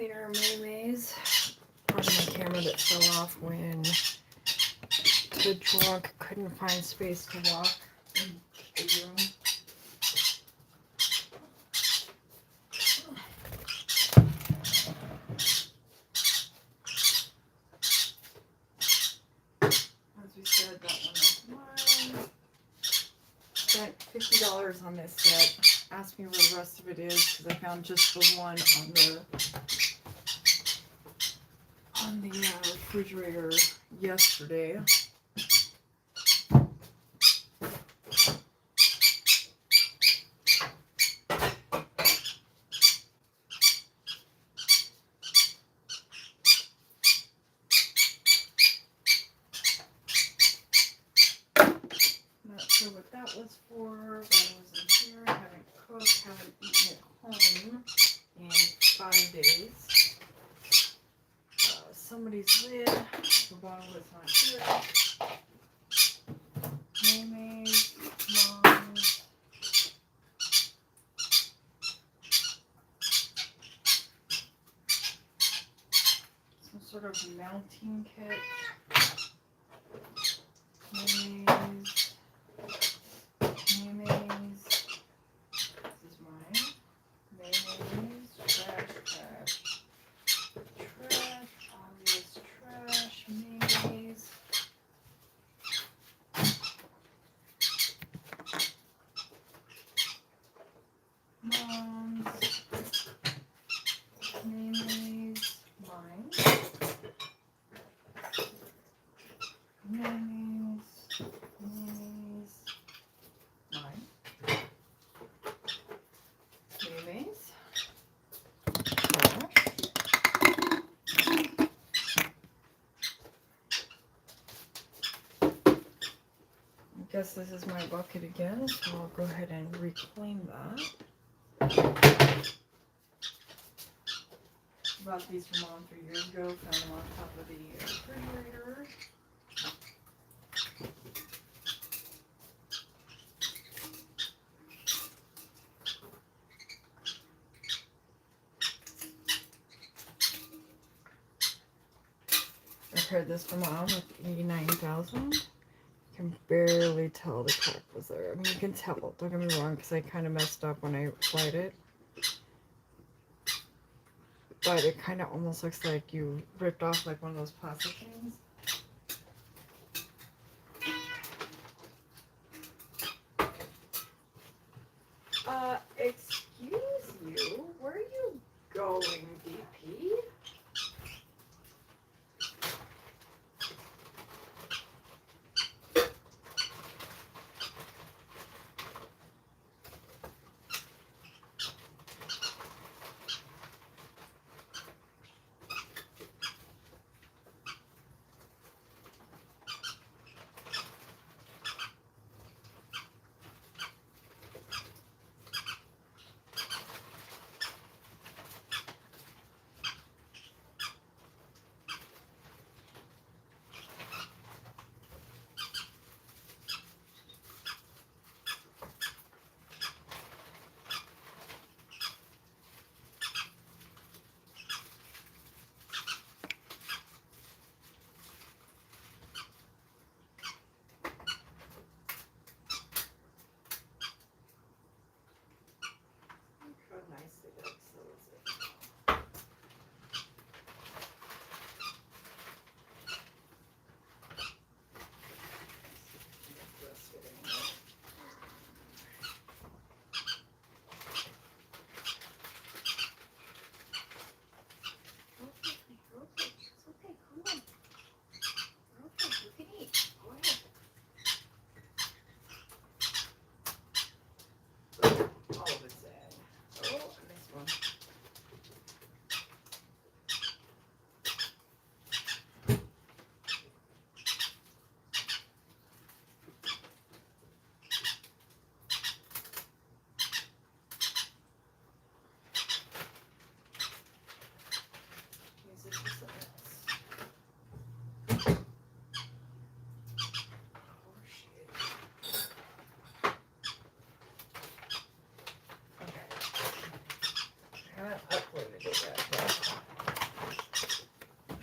cleaner Mei Mei's. Part of my camera that fell off when the drunk couldn't find space to walk in the room. As we said, that one is mine. Spent $50 on this set. Asked me where the rest of it is because I found just the one on the refrigerator yesterday. Not sure what that was for, but I was in here, haven't cooked, haven't eaten at home in 5 days. Somebody's lid, the bottom was not here. Mei Mei's, Mom's. Some sort of mounting kit. Mei Mei's. Mei Mei's. This is mine. Mei Mei's. Trash. Trash. Obvious trash. Mei Mei's. Mom's. Mei Mei's. Mine. Mei Mei's. Mine. Mei Mei's. Trash. I guess this is my bucket again, so I'll go ahead and reclaim that. Bought these from Mom 3 years ago, found them on top of the refrigerator. I heard this from Mom with 89,000. You can barely tell the crack was there. I mean, you can tell, don't get me wrong, because I kind of messed up when I applied it. But it kind of almost looks like you ripped off like one of those plastic things. Excuse you, where are you going, VP?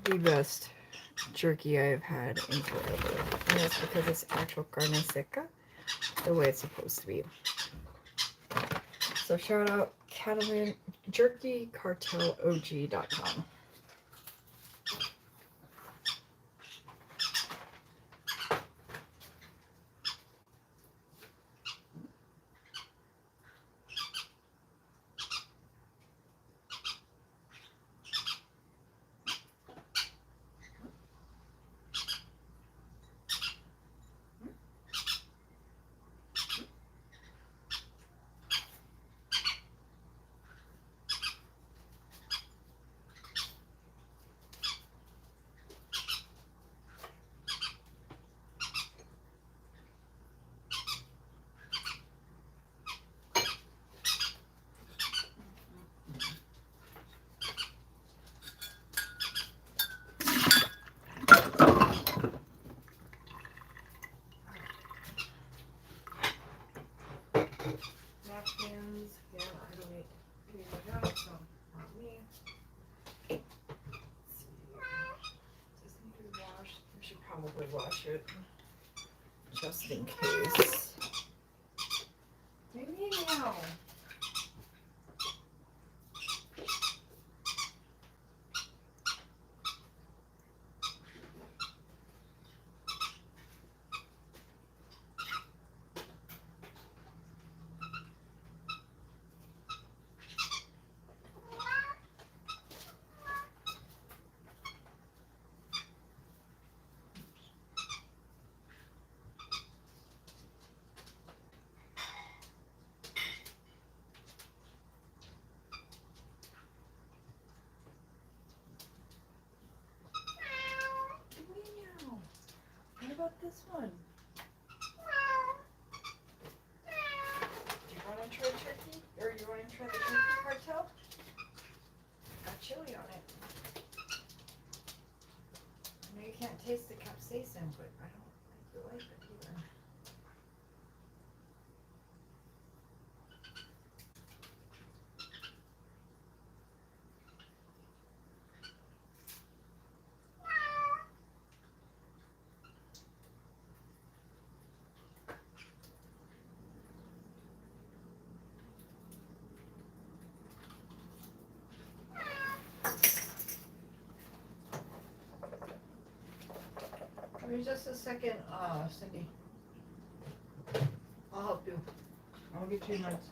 the best jerky I've had in forever. And that's because it's actual carne seca, the way it's supposed to be. So shout out Catalan jerkycartelog.com. Napkins, yeah, I don't need that, so not me. Let's see. Does it need to be washed? We should probably wash it just in case. Maybe now. What about this one? Do you want to try turkey? Or you want to try the turkey cartel? Got chili on it. I know you can't taste the capsaicin, but I don't think you like it either. Give me just a second, Cindy. I'll help you. I'll get you nuts.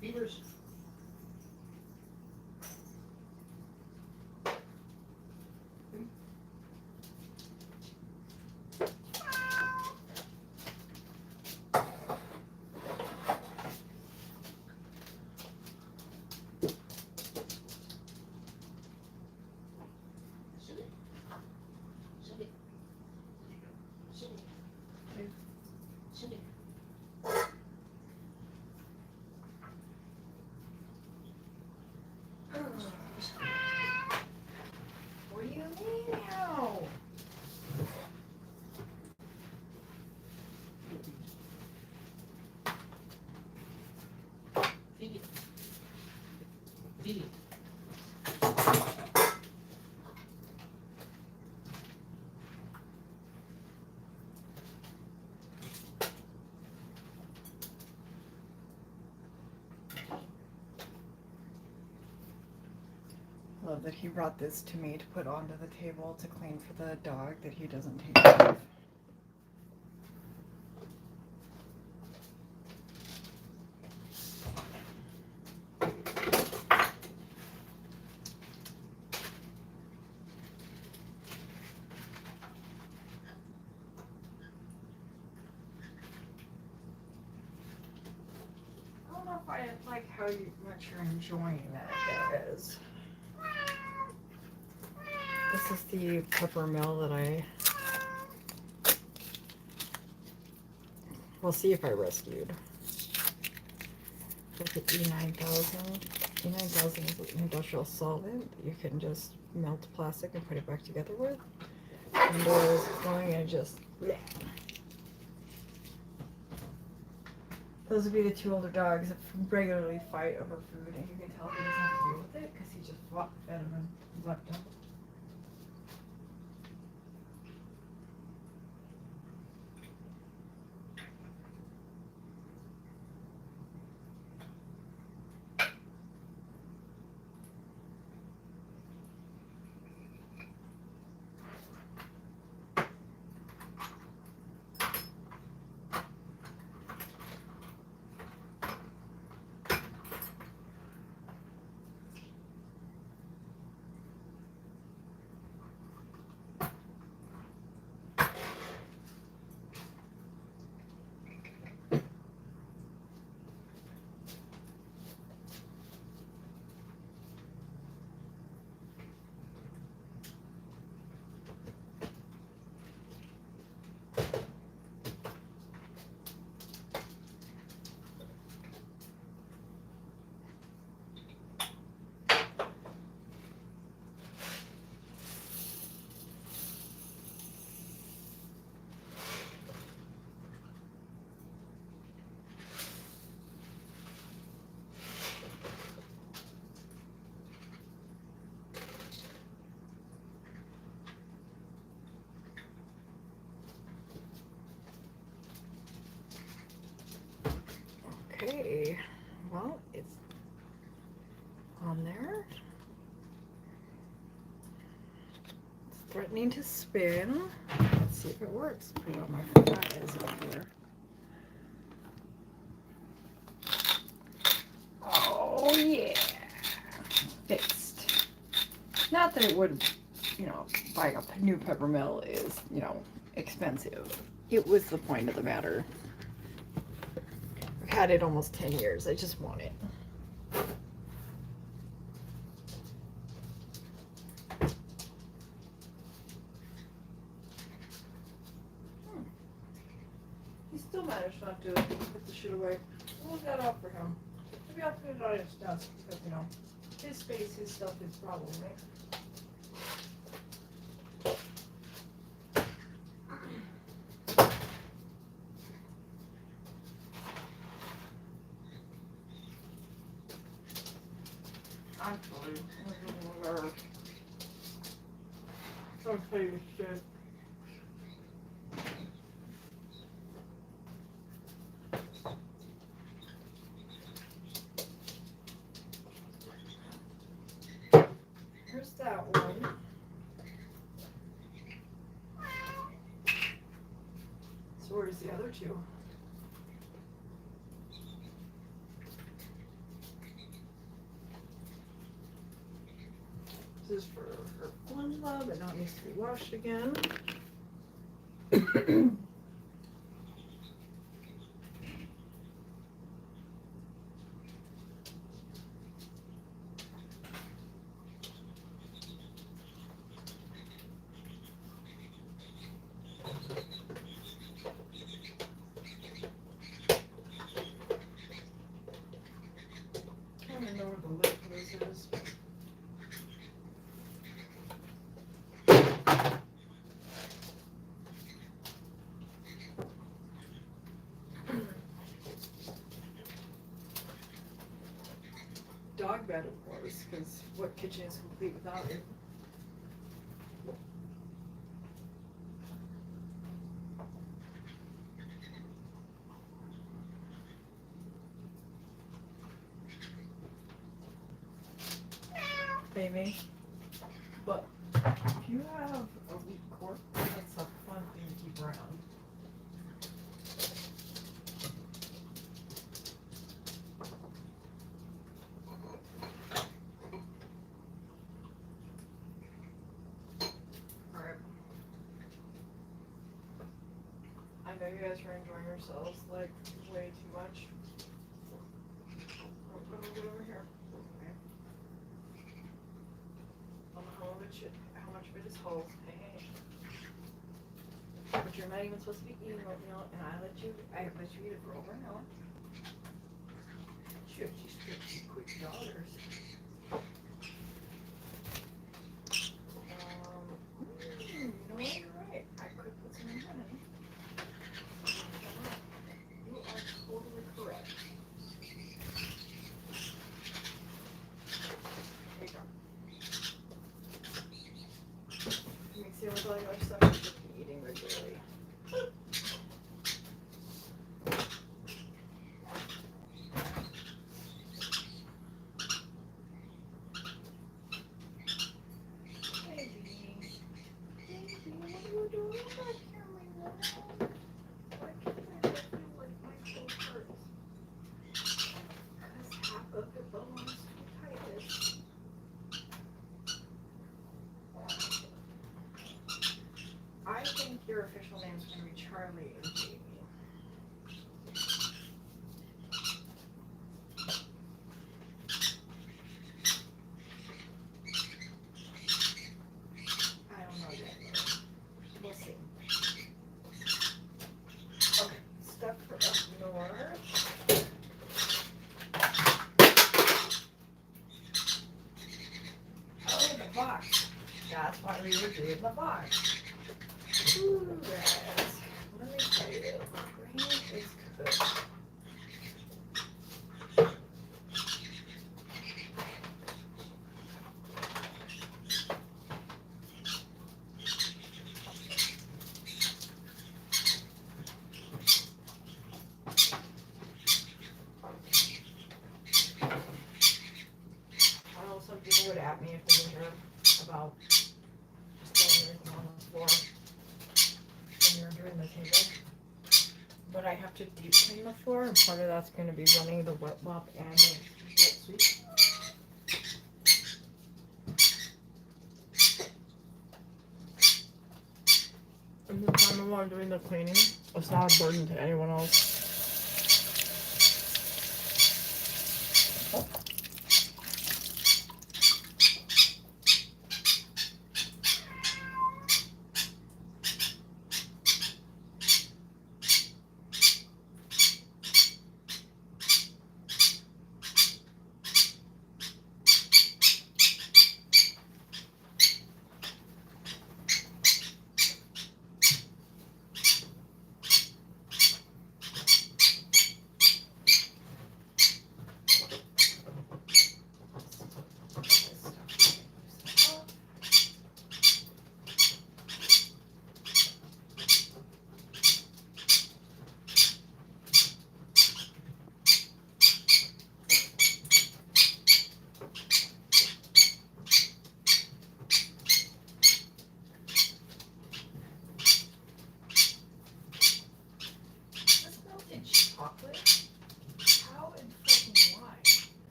Beavers. What do you mean now? Feed it. Feed it. Love that he brought this to me to put onto the table to clean for the dog that he doesn't take care of. I don't know if I like how much you're enjoying that, guys. This is the peppermill that we'll see if I rescued. With the E9000. E9000 is an industrial solvent that you can just melt plastic and put it back together with. And there's going and just bleh. Those would be the two older dogs that regularly fight over food, and you can tell he doesn't have to deal with it because he just fed them and left them. Okay, well, it's on there. It's threatening to spin. Let's see if it works. Put it on my phone. That is up here. Oh, yeah. Fixed. Not that it would, buying a new peppermill is, expensive. It was the point of the matter. I've had it almost 10 years. I just want it. He still managed not to put the shit away. We'll leave that out for him. Maybe I'll put it on his desk because, his space, his stuff, his problem, right? Actually, don't tell you shit. Here's that one. So where's the other two? is for her formula, but now it needs to be washed again. I don't even know where the lid for this is. Dog bed, of course, because what kitchen is complete without it? Mei Mei. But if you have a weak cork, that's a fun thing to keep around. Alright. I know you guys are enjoying yourselves like way too much. I'll put a little bit over here. Okay. I don't know how much of it is whole. Hey. But you're not even supposed to be eating oatmeal, and I let you eat it for over an hour. Shoot, you stripped some quick dollars. You know what? You're right. I could put some in honey. You are totally correct. There you go. Mix it with all your stuff you should be eating regularly. I think your official name is going to be Charlie and Jamie. I don't know yet. We'll see. Okay, stuff for up north. Oh, the box. That's why we were doing the box. Ooh, guys, let me tell you, the grain is good. I know some people would at me if they didn't hear about just throwing everything on the floor when you're doing the table. But I have to deep clean the floor, and part of that's going to be running the wet mop and the wet sweep. And the time I'm on doing the cleaning, it's not a burden to anyone else.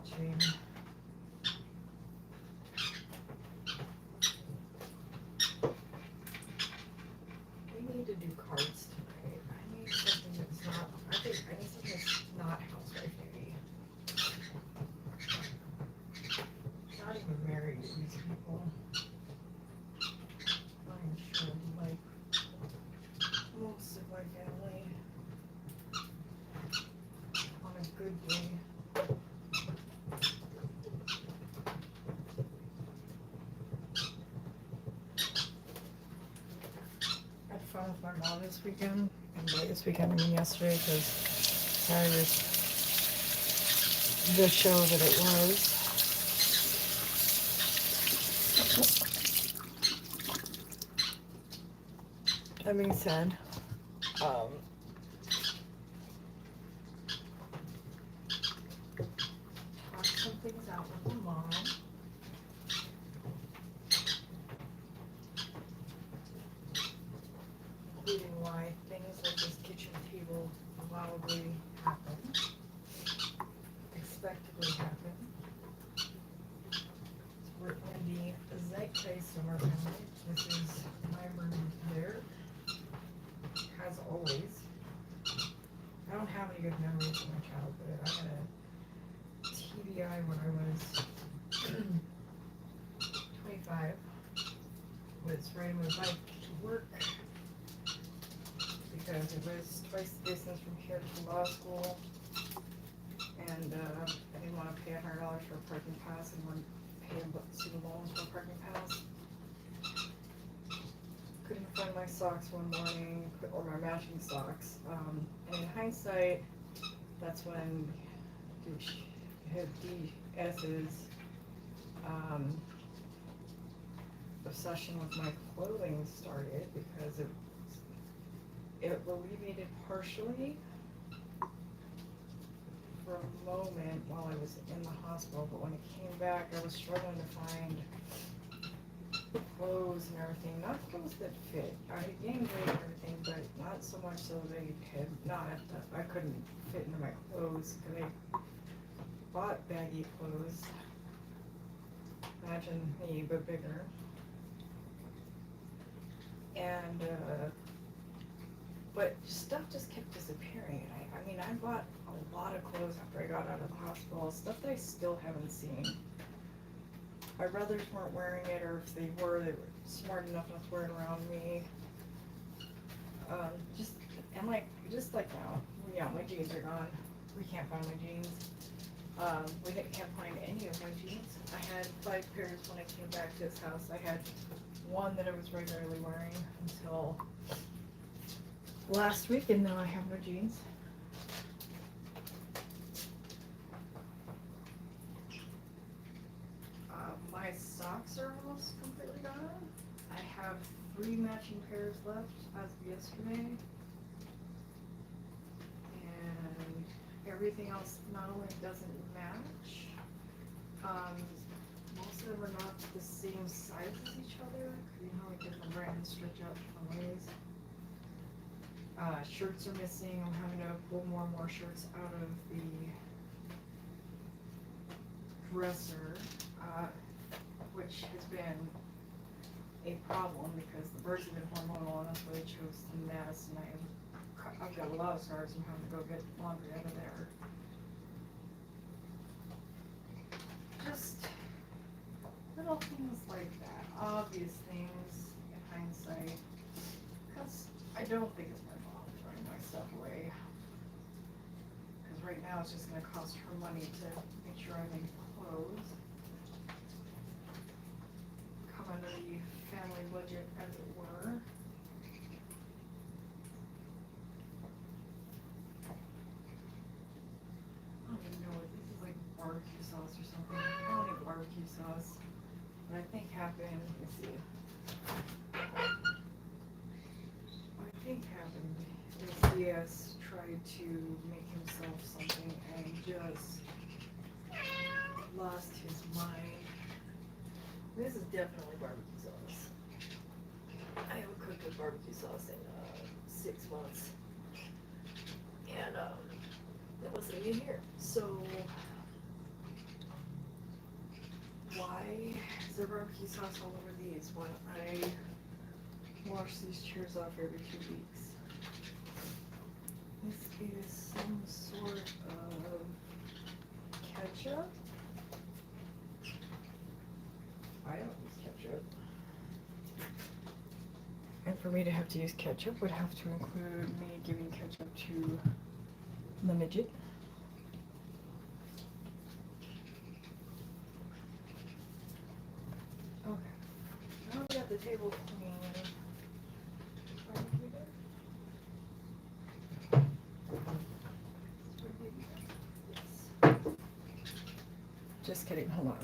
watching. We need to do cards tonight. I need something that's not, I need something that's not housewife duty. Not even married to these people. I'm sure like most of my family on a good day. I had fun with my mom this weekend, and by this weekend I mean yesterday, because Saturday was the show that it was. That being said, talk some things out with my mom. Including why things like this kitchen table allowably happen, expectedly happen. We're in the Zeitgeist summer family. This is my room there. As always. I don't have any good memories from my childhood. I had a TBI when I was 25. Was riding my bike to work because it was twice the distance from here to law school. And I didn't want to pay $100 for a parking pass and wouldn't pay student loans for a parking pass. Couldn't find my socks one morning, or my matching socks. And in hindsight, that's when DS's obsession with my clothing started, because it alleviated partially for a moment while I was in the hospital, but when it came back, I was struggling to find clothes and everything, not clothes that fit. I gained weight and everything, but not so much so they had I couldn't fit into my clothes, because I bought baggy clothes. Imagine me, but bigger. And, but stuff just kept disappearing. I mean, I bought a lot of clothes after I got out of the hospital, stuff that I still haven't seen. My brothers weren't wearing it, or if they were smart enough not to wear it around me. Just like now, yeah, my jeans are gone. We can't find my jeans. We can't find any of my jeans. I had 5 pairs when I came back to this house. I had one that I was regularly wearing until last week, and now I have no jeans. My socks are almost completely gone. I have 3 matching pairs left as of yesterday. And everything else not only doesn't match, most of them are not the same size as each other. You know, like different brands stretch out different ways. Shirts are missing. I'm having to pull more and more shirts out of the dresser. Which has been a problem, because the birds have been hormonal, and that's why they chose to mess, and I've got a lot of scars. I'm having to go get laundry out of there. Just little things like that, obvious things in hindsight, because I don't think it's my fault throwing my stuff away, because right now it's just going to cost her money to make sure I make clothes. Under the family budget, as it were. I don't even know what this is, like barbecue sauce or something. I don't eat barbecue sauce. What I think happened, let me see. What I think happened is DS tried to make himself something and just lost his mind. This is definitely barbecue sauce. I haven't cooked with barbecue sauce in 6 months. And it wasn't even here. So there barbecue sauce all over these when I wash these chairs off every 2 weeks? This is some sort of ketchup. I don't use ketchup. And for me to have to use ketchup would have to include me giving ketchup to the midget. Okay. Now we got the table clean. Just kidding, hold on.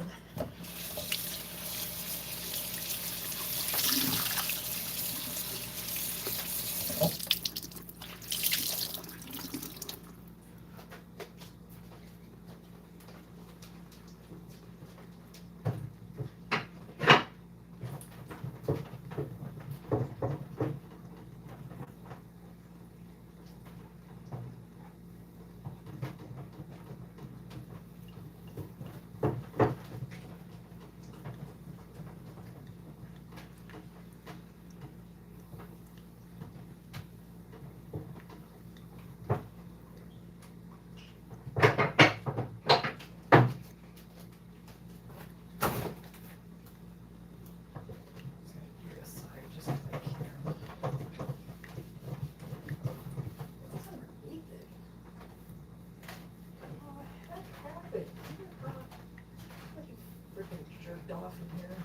Off in here.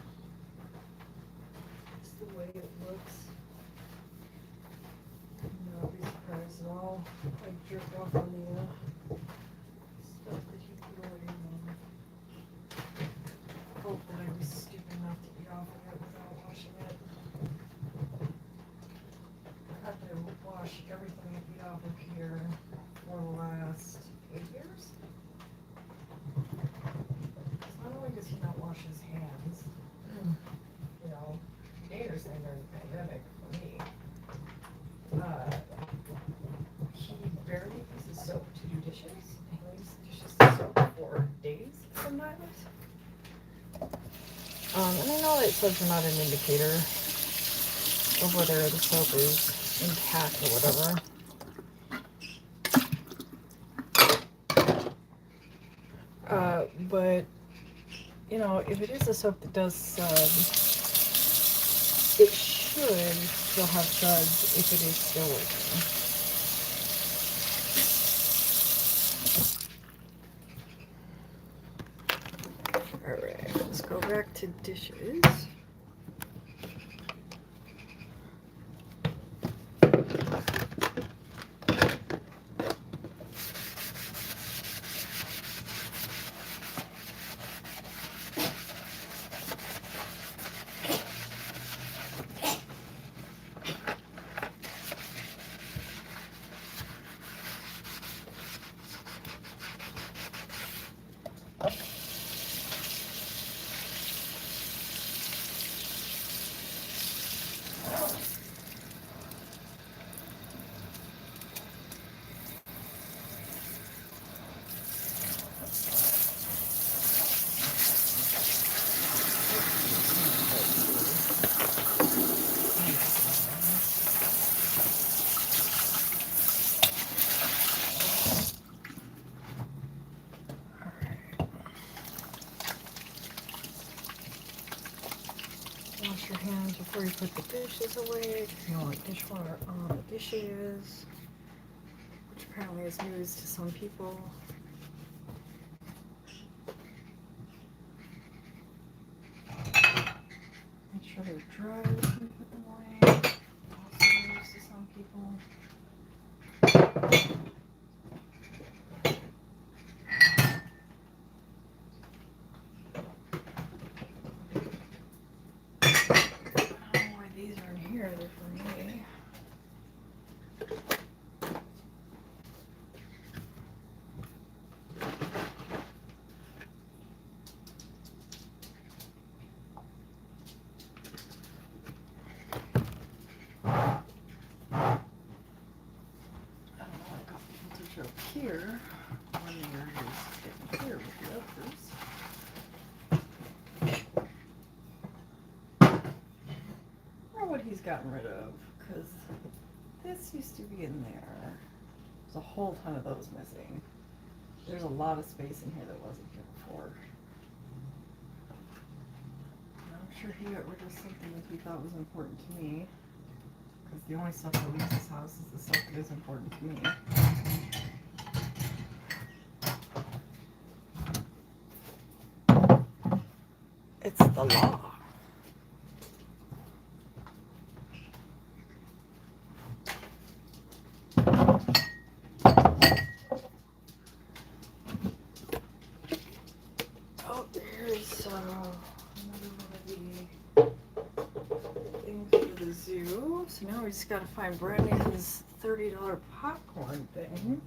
It's the way it looks. No, be surprised at all. I jerked off on the stuff that he put away. Hope that I was stupid enough to eat off of it without washing it. I have to wash everything I eat off of here for the last 8 years. Not only does he not wash his hands, you know, dangerous thing during the pandemic for me, he barely uses soap to do dishes. He leaves dishes to soak for days sometimes. And I know that soaps are not an indicator of whether the soap is intact or whatever. But you know, if it is a soap that does sub, it should still have suds if it is still working. Alright, let's go back to dishes. Wash your hands before you put the dishes away, because you don't want dishwater on the dishes, which apparently is news to some people. Make sure they're dry before you put them away. Also news to some people. Here, one layer is getting clear with the others. gotten rid of because this used to be in there. There's a whole ton of those missing. There's a lot of space in here that wasn't here before. And I'm sure he got rid of something that he thought was important to me. Because the only stuff that leaves this house is the stuff that is important to me. It's the law. Oh, there's another one of the things for the zoo. So now we just gotta find Brandy's $30 popcorn thing.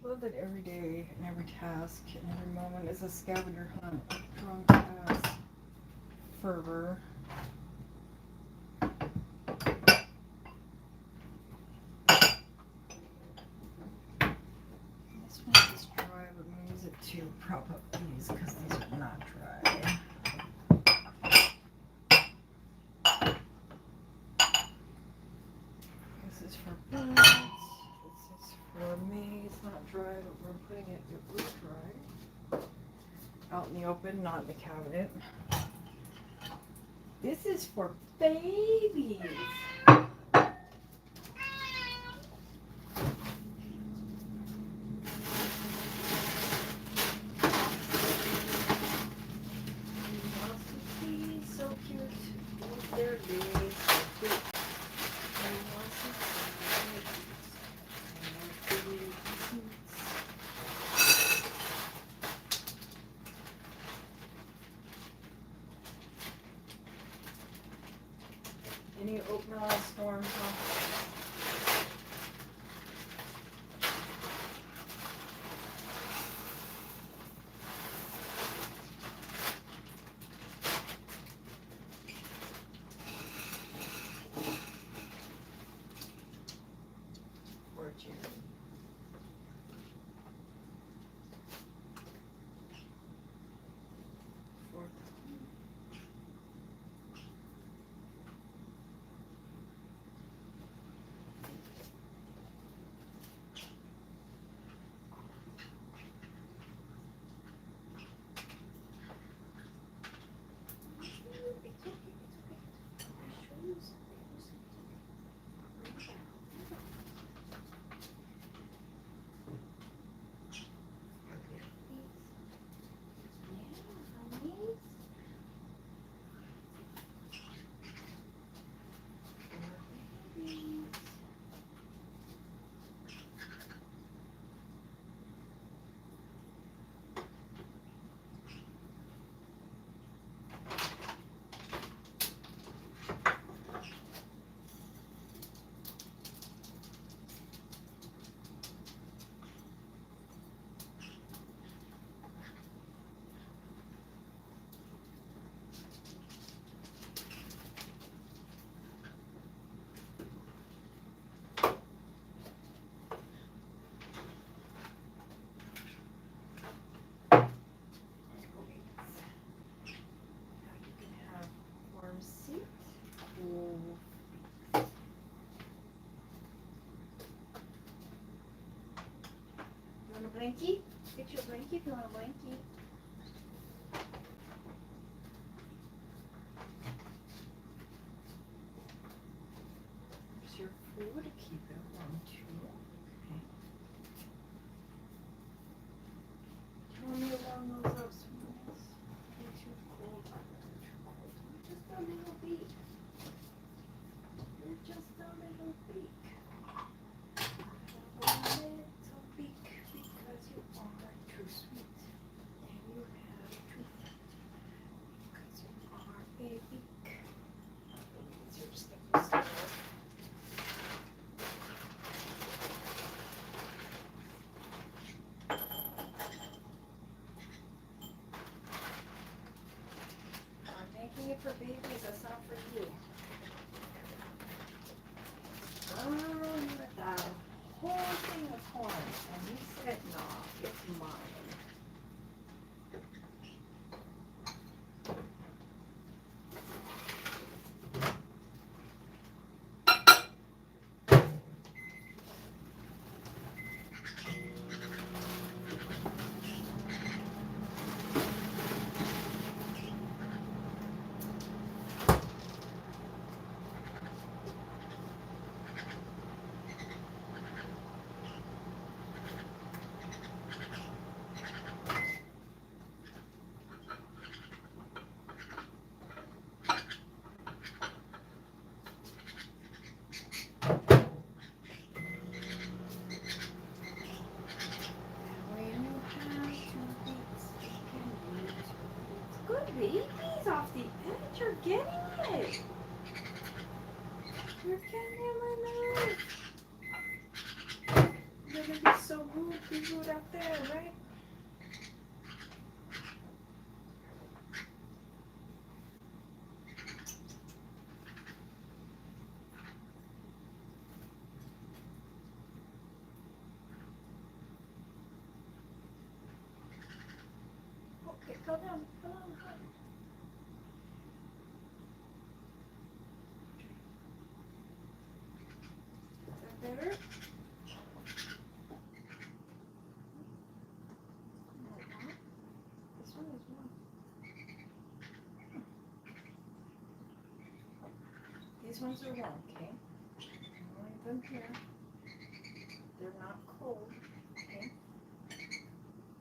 Love that every day and every task and every moment is a scavenger hunt of drunk ass fervor. This one is dry, but I'm gonna use it to prop up these because these are not dry. This is for birds. This is for me. It's not dry, but we're putting it in blue dry. Out in the open, not in the cabinet. This is for babies. So cute. They're really so cute. Any oatmeal storms, huh? Poor Jerry. Blankie? Get your blankie if you want a blankie. There's your food to keep it warm too. Okay. Do you want me to warm those up some minutes? They're too cold. They're too cold. Just a little bit. They're just a little bit. It for babies, that's not for you. With that whole thing of corn, and you said no, it's mine. getting it. You're getting in my nose. You're gonna be so rude, be rude out there, right? Okay, go down, go down. Is that better? This one is one. These ones are warm, okay? I'll leave them here. They're not cold, okay?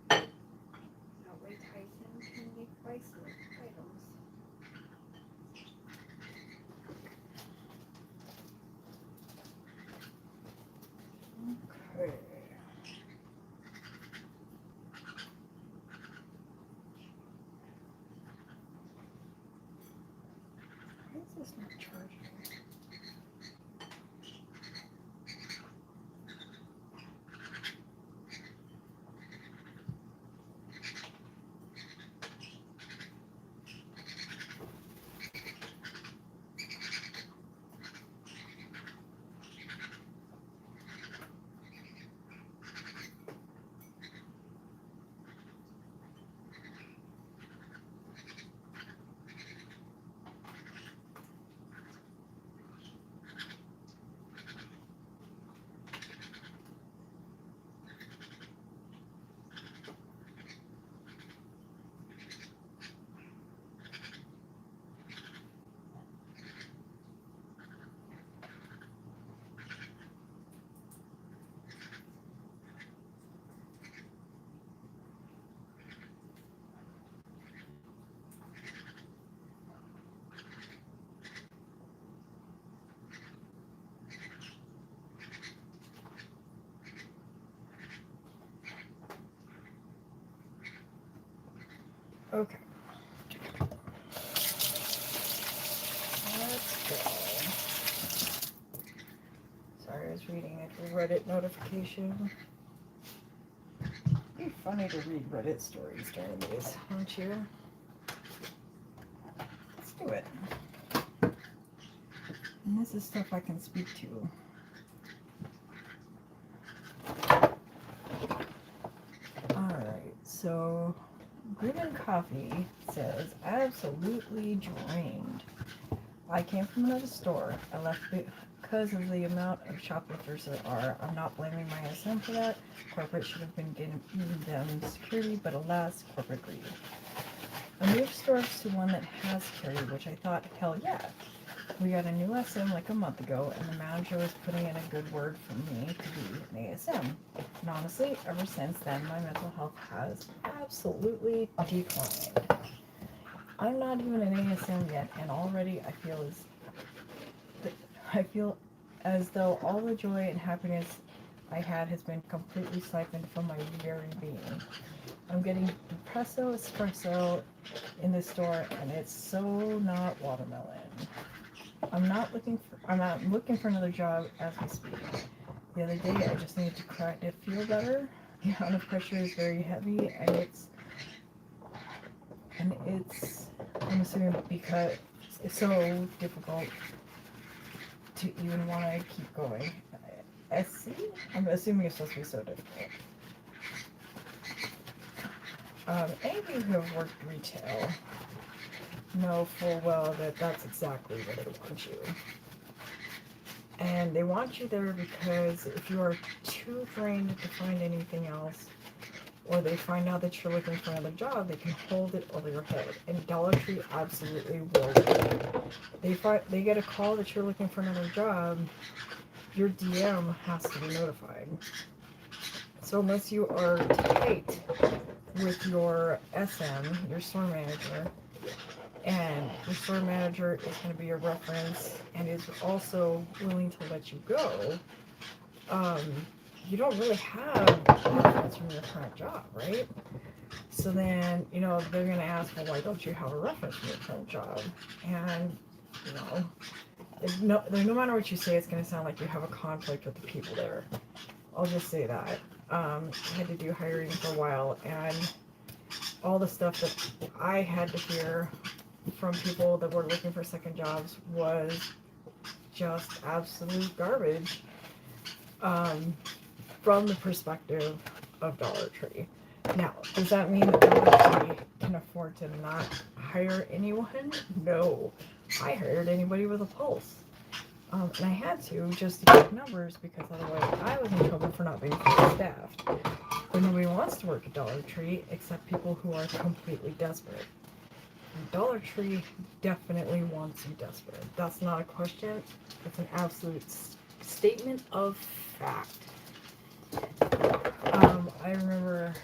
That way Tyson can make bracelet items. Okay. Why is this not charging? Okay. Let's go. Sorry, I was reading a Reddit notification. It'd be funny to read Reddit stories during these, won't you? Let's do it. And this is stuff I can speak to. Alright, so Green Coffee says, absolutely drained. I came from another store. I left because of the amount of shoplifters there are. I'm not blaming my SM for that. Corporate should have been giving them security, but alas, corporate greed. I moved stores to one that has security, which I thought, hell yeah. We got a new SM like a month ago, and the manager was putting in a good word for me to be an ASM. And honestly, ever since then, my mental health has absolutely declined. I'm not even an ASM yet, and already I feel as though all the joy and happiness I had has been completely siphoned from my very being. I'm getting espresso in the store, and it's so not watermelon. I'm not looking for another job as we speak. The other day, I just needed to feel better. The amount of pressure is very heavy, and I'm assuming because it's so difficult to even want to keep going. SC? I'm assuming it's supposed to be so difficult. Any of you who have worked retail know full well that that's exactly where they want you. And they want you there because if you are too drained to find anything else, or they find out that you're looking for another job, they can hold it over your head. And Dollar Tree absolutely will do it. They get a call that you're looking for another job, your DM has to be notified. So unless you are tight with your SM, your store manager, and your store manager is going to be your reference and is also willing to let you go, you don't really have reference from your current job, right? So then, you know, they're going to ask, well, why don't you have a reference from your current job? And, you know, no matter what you say, it's going to sound like you have a conflict with the people there. I'll just say that. I had to do hiring for a while, and all the stuff that I had to hear from people that were looking for second jobs was just absolute garbage, from the perspective of Dollar Tree. Now, does that mean that Dollar Tree can afford to not hire anyone? No. I hired anybody with a pulse. And I had to, just to get numbers, because otherwise I was in trouble for not being fully staffed. But nobody wants to work at Dollar Tree except people who are completely desperate. And Dollar Tree definitely wants you desperate. That's not a question. It's an absolute statement of fact. I remember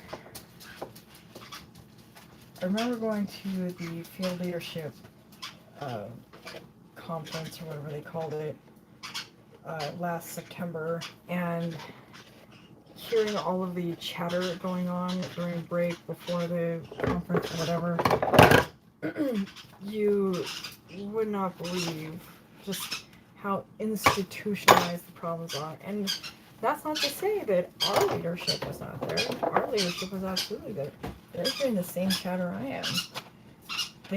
going to the field leadership conference, or whatever they called it, last September, and hearing all of the chatter going on during break, before the conference, or whatever. You would not believe just how institutionalized the problems are. And that's not to say that our leadership was not there. Our leadership was absolutely there. They're hearing the same chatter I am.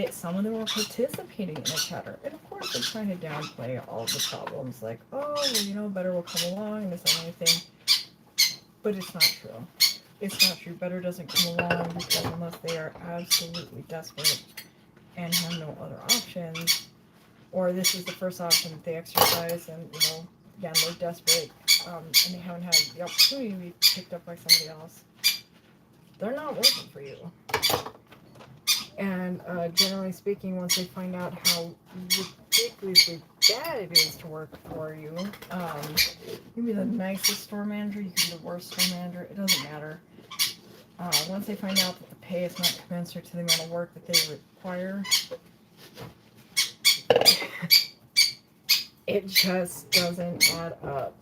Some of them were participating in the chatter. And of course, they're trying to downplay all the problems, like, oh, well, you know, better will come along, and this and everything. But it's not true. It's not true. Better doesn't come along, because unless they are absolutely desperate and have no other options, or this is the first option that they exercise, and, you know, again, they're desperate, and they haven't had the opportunity to be picked up by somebody else, they're not working for you. And generally speaking, once they find out how ridiculously bad it is to work for you, you can be the nicest store manager, you can be the worst store manager, it doesn't matter. Once they find out that the pay is not commensurate to the amount of work that they require, it just doesn't add up.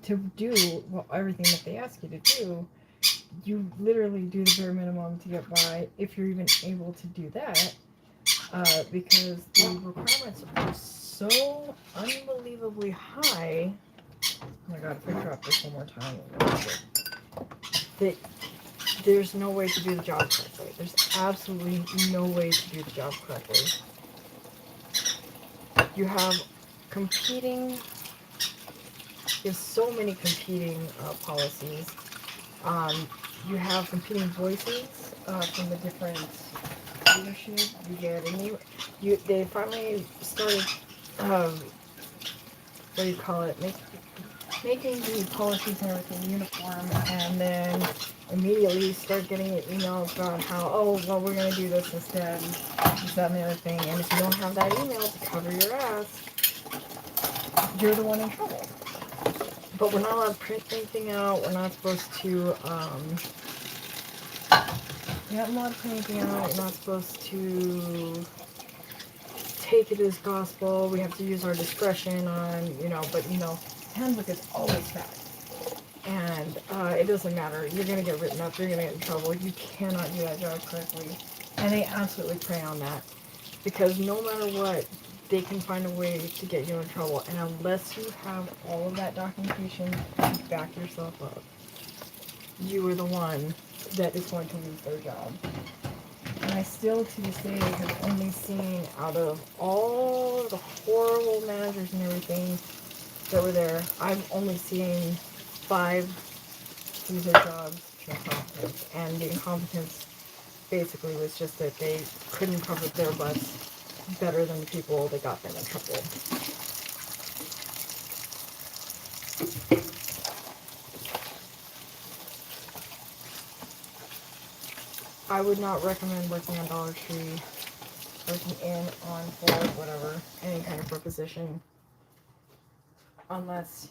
To do everything that they ask you to do, you literally do the bare minimum to get by, if you're even able to do that, because the requirements are so unbelievably high. Oh my god, if I drop this one more time, that there's no way to do the job correctly. There's absolutely no way to do the job correctly. You have so many competing policies. You have competing voices from the different leadership you get, and they finally started, what do you call it, making the policies and everything uniform, and then immediately start getting emails about how, oh, well, we're going to do this instead, and this, that, and the other thing, and if you don't have that email to cover your ass, you're the one in trouble. But we're not allowed to print anything out. We're not supposed to, you're not allowed to print anything out. You're not supposed to take it as gospel. We have to use our discretion on, but, handbook is always fact. And it doesn't matter. You're going to get written up. You're going to get in trouble. You cannot do that job correctly. And they absolutely prey on that. Because no matter what, they can find a way to get you in trouble. And unless you have all of that documentation to back yourself up, you are the one that is going to lose their job. And I still, to this day, have only seen, out of all the horrible managers and everything that were there, I've only seen 5 lose their jobs to incompetence. And the incompetence basically was just that they couldn't cover their butts better than the people that got them in trouble. I would not recommend working on Dollar Tree, working in, on, for, whatever, any kind of preposition, unless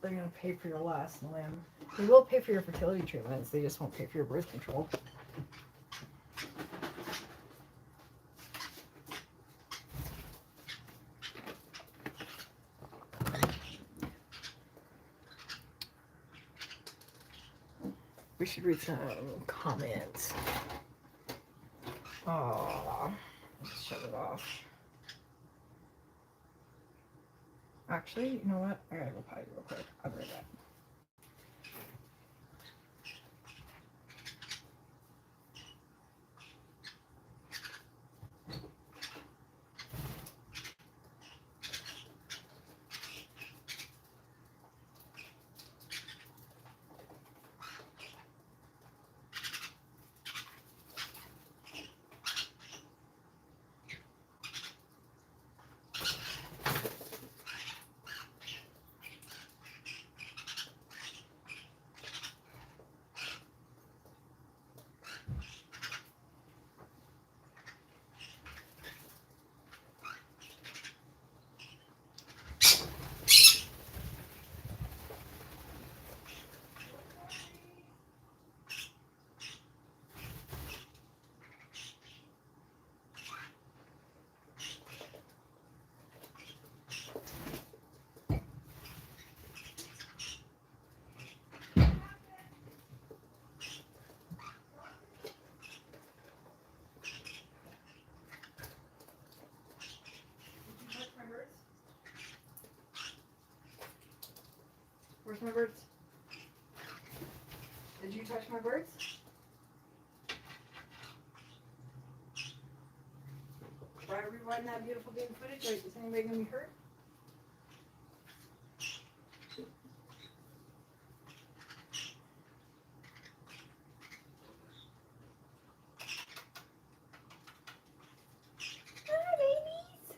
they're going to pay for your last limb. They will pay for your fertility treatments, they just won't pay for your birth control. We should read some comments. Oh, let's shut it off. Actually, you know what? I gotta go potty real quick. I'll be right back. Where's my birds? Did you touch my birds? Try rewinding that beautiful game footage. Like, is anybody gonna be hurt? Hi, babies.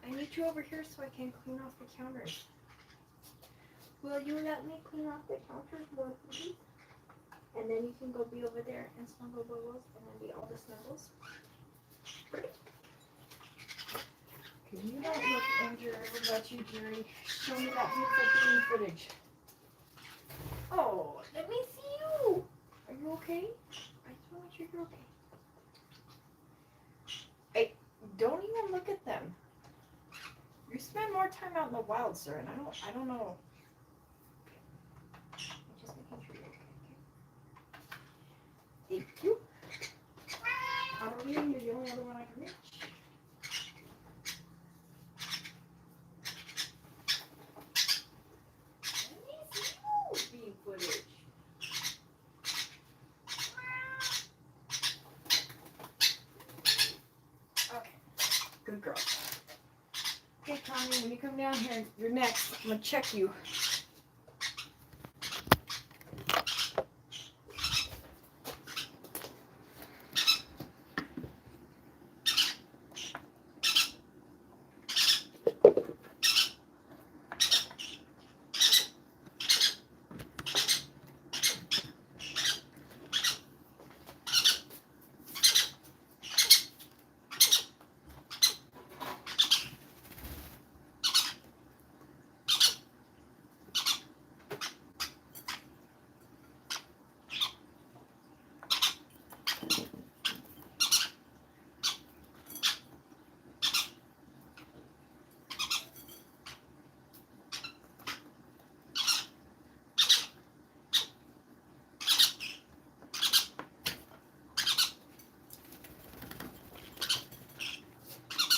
I need you over here so I can clean off the counters. Will you let me clean off the counters, more please? And then you can go be over there and snuggle bubbles and then be all the snuggles. Ready? Can you not look, Andrew? What about you, Jerry? Show me that beautiful game footage. Oh, let me see you. Are you okay? I just want to make sure you're okay. Hey, don't even look at them. You spend more time out in the wild, sir, and I don't know. Just making sure you're okay. Thank you. Halloween, you're the only other one I can reach. Let me see you, bean footage. Okay, good girl. Okay, Connie, when you come down here, you're next. I'm gonna check you.